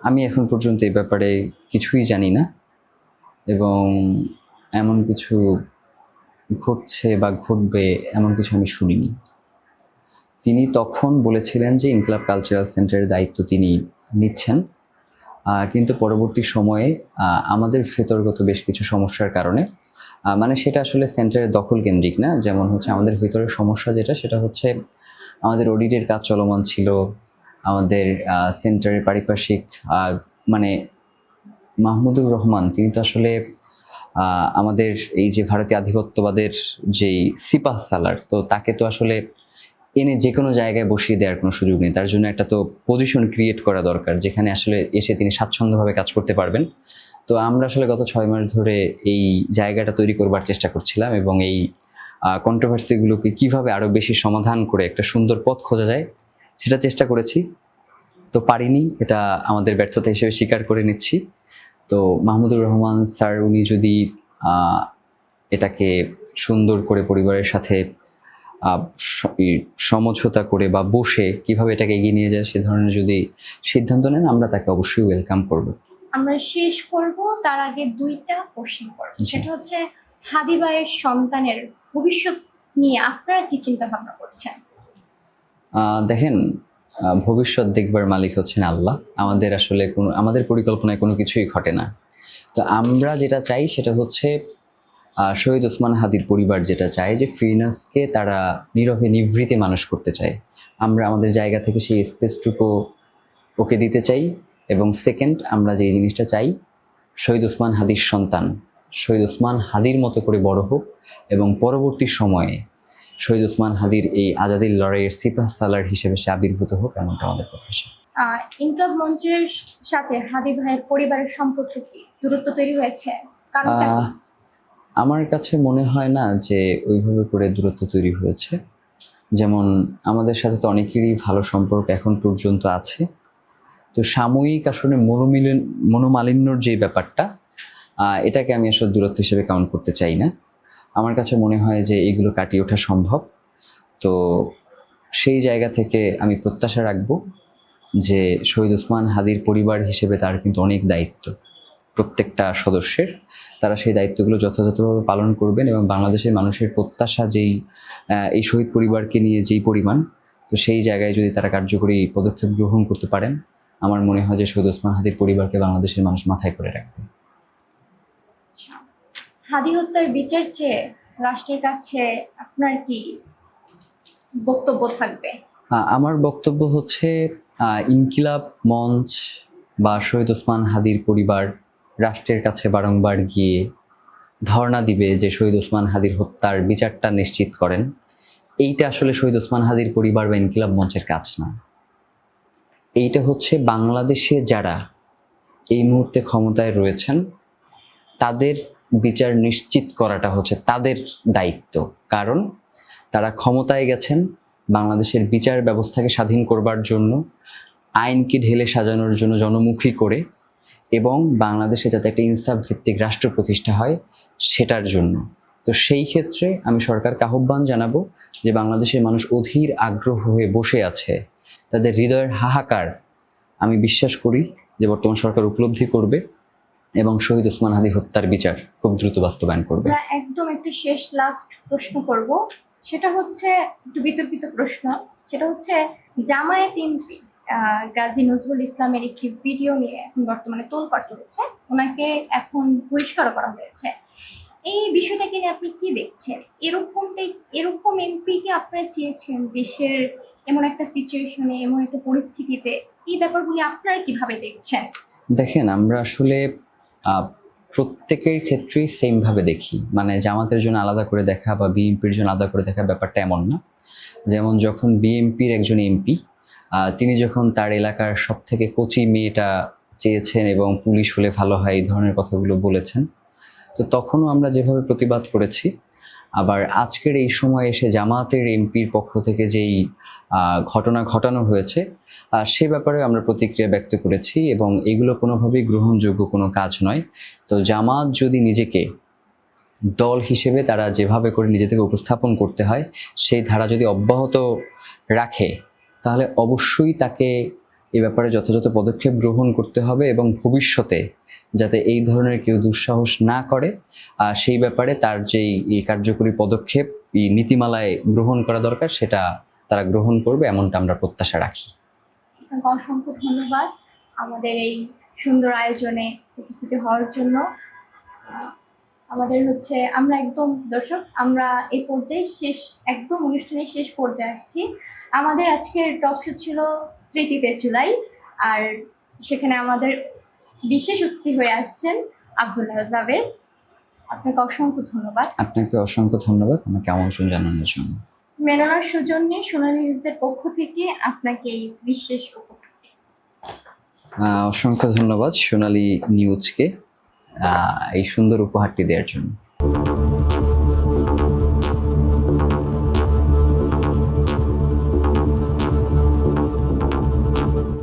আমি এখন পর্যন্ত এই ব্যাপারে কিছুই জানি না এবং এমন কিছু ঘটছে বা ঘটবে এমন কিছু আমি শুনিনি। তিনি তখন বলেছিলেন যে ইনকিলাব কালচারাল সেন্টারের দায়িত্ব তিনি নিচ্ছেন, কিন্তু পরবর্তী সময়ে আমাদের ভেতরগত বেশ কিছু সমস্যার কারণে মানে সেটা আসলে সেন্টারের দখল কেন্দ্রিক না, যেমন হচ্ছে আমাদের ভিতরের সমস্যা যেটা সেটা হচ্ছে আমাদের অডিটের কাজ চলমান ছিল। আমাদের সেন্টারের পারিপার্শ্বিক মানে মাহমুদুর রহমান তিনি তো আসলে আমাদের এই যে ভারতীয় আধিপত্যবাদের যেই সিপাহ সালার, তো তাকে তো আসলে এনে যে কোনো জায়গায় বসিয়ে দেওয়ার কোনো সুযোগ নেই। তার জন্য একটা তো পজিশন ক্রিয়েট করা দরকার যেখানে আসলে এসে তিনি স্বাচ্ছন্দ্যভাবে কাজ করতে পারবেন। তো আমরা আসলে গত 6 মাস ধরে এই জায়গাটা তৈরি করবার চেষ্টা করছিলাম এবং এই কন্ট্রোভার্সিগুলোকে কিভাবে আরও বেশি সমাধান করে একটা সুন্দর পথ খোঁজা যায় সেটা চেষ্টা করেছি। তো পারিনি, এটা আমাদের ব্যর্থতা হিসেবে স্বীকার করে নিচ্ছি। তো মাহমুদুর রহমান স্যার উনি যদি এটাকে সুন্দর করে পরিবারের সাথে সমঝোতা করে বা বসে কিভাবে এটাকে এগিয়ে নিয়ে যায় সে ধরনের যদি সিদ্ধান্ত নেন, আমরা তাকে অবশ্যই ওয়েলকাম করব। আমরা শেষ করব, তার আগে দুইটা কোশ্চেন করব। সেটা হচ্ছে হাদি ভাইয়ের সন্তানের ভবিষ্যৎ নিয়ে আপনারা কি চিন্তা ভাবনা করছেন? দেখেন, ভবিষ্যৎ দেখবার মালিক হচ্ছেন আল্লাহ। আমাদের আসলে আমাদের পরিকল্পনায় কোনো কিছুই ঘটে না। তো আমরা যেটা চাই সেটা হচ্ছে শহীদ ওসমান হাদির পরিবার যেটা চায় যে ফিরনাসকে তারা নীরবে নিভৃতে মানুষ করতে চায়। আমরা আমাদের জায়গা থেকে সেই স্পেসটুকু ওকে দিতে চাই। এবং সেকেন্ড, আমরা যে জিনিসটা চাই শহীদ ওসমান হাদির সন্তান শহীদ ওসমান হাদির মতো করে বড় হোক এবং পরবর্তী সময়ে শহীদ ওসমান হাদির এই আজাদির লড়াইয়ের সিপাহ সালার হিসেবে সে আবির্ভূত হোক, এমনটা আমাদের প্রত্যাশা। ইনকলাব মঞ্চের সাথে হাদি ভাইয়ের পরিবারের সম্পর্কে কি দূরত্ব তৈরি হয়েছে? কারণটা কি? আমার কাছে মনে হয় না যে ওইভাবে করে দূরত্ব তৈরি হয়েছে। যেমন আমাদের সাথে তো অনেকেরই ভালো সম্পর্ক এখন পর্যন্ত আছে। তো সাময়িক আসলে মনোমালিন্যর যে ব্যাপারটা, এটাকে আমি আসলে দূরত্ব হিসেবে কাউন্ট করতে চাই না। আমার কাছে মনে হয় যে এগুলো কাটিয়ে ওঠা সম্ভব। তো সেই জায়গা থেকে আমি প্রত্যাশা রাখবো যে শহীদ ওসমান হাদির পরিবার হিসেবে তার কিন্তু অনেক দায়িত্ব, প্রত্যেকটা সদস্যের। তারা সেই দায়িত্বগুলো যথাযথভাবে পালন করবেন এবং বাংলাদেশের মানুষের প্রত্যাশা যেই এই শহীদ পরিবারকে নিয়ে যেই পরিমাণ, তো সেই জায়গায় যদি তারা কার্যকরী পদক্ষেপ গ্রহণ করতে পারেন, আমার মনে হয় যে শহীদ ওসমান হাদির পরিবারকে বাংলাদেশের মানুষ মাথায় করে রাখবে। হাদি হত্যার বিচার চেয়ে রাষ্ট্রের কাছে আপনার কি বক্তব্য থাকবে? আমার বক্তব্য হচ্ছে ইনকিলাব মঞ্চ বা শহীদ ওসমান হাদির পরিবার রাষ্ট্রের কাছে বারংবার গিয়ে ধর্ণা দিবে যে শহীদ ওসমান হাদির হত্যার বিচারটা নিশ্চিত করেন। এইটা আসলে শহীদ ওসমান হাদির পরিবার বা ইনকিলাব মঞ্চের কাজ না। এইটা হচ্ছে বাংলাদেশে যারা এই মুহূর্তে ক্ষমতায় রয়েছেন তাদের বিচার নিশ্চিত করাটা হচ্ছে তাদের দায়িত্ব। কারণ তারা ক্ষমতায় গেছেন বাংলাদেশের বিচার ব্যবস্থাকে স্বাধীন করবার জন্য, আইনকে ঢেলে সাজানোর জন্য, জনমুখী করে, এবং বাংলাদেশে যাতে একটা ইনসাফ ভিত্তিক রাষ্ট্র প্রতিষ্ঠা হয় সেটার জন্য। তো সেই ক্ষেত্রে আমি সরকারকে আহ্বান জানাবো যে বাংলাদেশের মানুষ অধীর আগ্রহ হয়ে বসে আছে, তাদের হৃদয়ের হাহাকার আমি বিশ্বাস করি যে বর্তমান সরকার উপলব্ধি করবে এবং শহীদ ওসমান হাদি হত্যার বিচার খুব দ্রুত বাস্তবায়ন করবে। আমরা একদম একটা শেষ লাস্ট প্রশ্ন করব, সেটা হচ্ছে একটু বিতর্কিত প্রশ্ন। সেটা হচ্ছে জামায়াত এমপি গাজী নজরুল ইসলামের একটি ভিডিও নিয়ে এখন বর্তমানে তোলপাড় চলছে, ওনাকে এখন বহিষ্কার করা হয়েছে। এই বিষয়টাকে নিয়ে আপনি কি দেখছেন? এরকম এমপি কে আপনারা চেয়েছেন দেশের এমন একটা সিচুয়েশনে, এমন একটা পরিস্থিতিতে? এই ব্যাপারগুলি আপনারা কিভাবে দেখছেন? দেখেন, আমরা আসলে প্রত্যেকের ক্ষেত্রেই সেম ভাবে দেখি, মানে জামাতের জন্য আলাদা করে দেখা বা বিএনপির জন্য আলাদা করে দেখা ব্যাপারটা এমন না। যেমন যখন বিএনপির একজন এমপি তিনি যখন তার এলাকার সব থেকে কচি মেয়েটা চেয়েছেন এবং পুলিশ হলে ভালো হয় এই ধরনের কথাগুলো বলেছেন, তো তখনও আমরা যেভাবে প্রতিবাদ করেছি, আবার আজকের এই সময় এসে জামাতের এমপির পক্ষ থেকে যেই ঘটনা ঘটানো হয়েছে সে ব্যাপারে আমরা প্রতিক্রিয়া ব্যক্ত করেছি এবং এগুলো কোনোভাবেই গ্রহণযোগ্য কোনো কাজ নয়। তো জামাত যদি নিজেকে দল হিসেবে তারা যেভাবে করে নিজেদেরকে উপস্থাপন করতে হয় সেই ধারা যদি অব্যাহত রাখে, তাহলে অবশ্যই তাকে এ ব্যাপারে যথাযথ পদক্ষেপ গ্রহণ করতে হবে এবং ভবিষ্যতে যাতে এই ধরনের কেউ দুঃসাহস না করে সেই ব্যাপারে তার যেই কার্যকরী পদক্ষেপ এই নীতিমালায় গ্রহণ করা দরকার সেটা তারা গ্রহণ করবে, এমনটা আমরা প্রত্যাশা রাখি। আপনাকে অসংখ্য ধন্যবাদ আমাদের এই সুন্দর আয়োজনে উপস্থিত হওয়ার জন্য। আমাদের হচ্ছে আমরা একদম দর্শক, আমরা এই পর্যায়ে একদম অনুষ্ঠানের শেষ পর্যায়ে আসছি। আমাদের আজকের টক শো ছিল স্মৃতিতে জুলাই, আর সেখানে আমাদের বিশেষ অতিথি হয়ে আসছেন আব্দুল্লাহ জাবের। আপনাকে অসংখ্য ধন্যবাদ। আপনাকে অসংখ্য ধন্যবাদ আমাকে আমন্ত্রণ জানানোর জন্য। মেননার সৌজন্যে সোনালী নিউজের পক্ষ থেকে আপনাকে এই বিশেষ অসংখ্য ধন্যবাদ সোনালী নিউজকে এই সুন্দর উপহারটি দেওয়ার জন্য।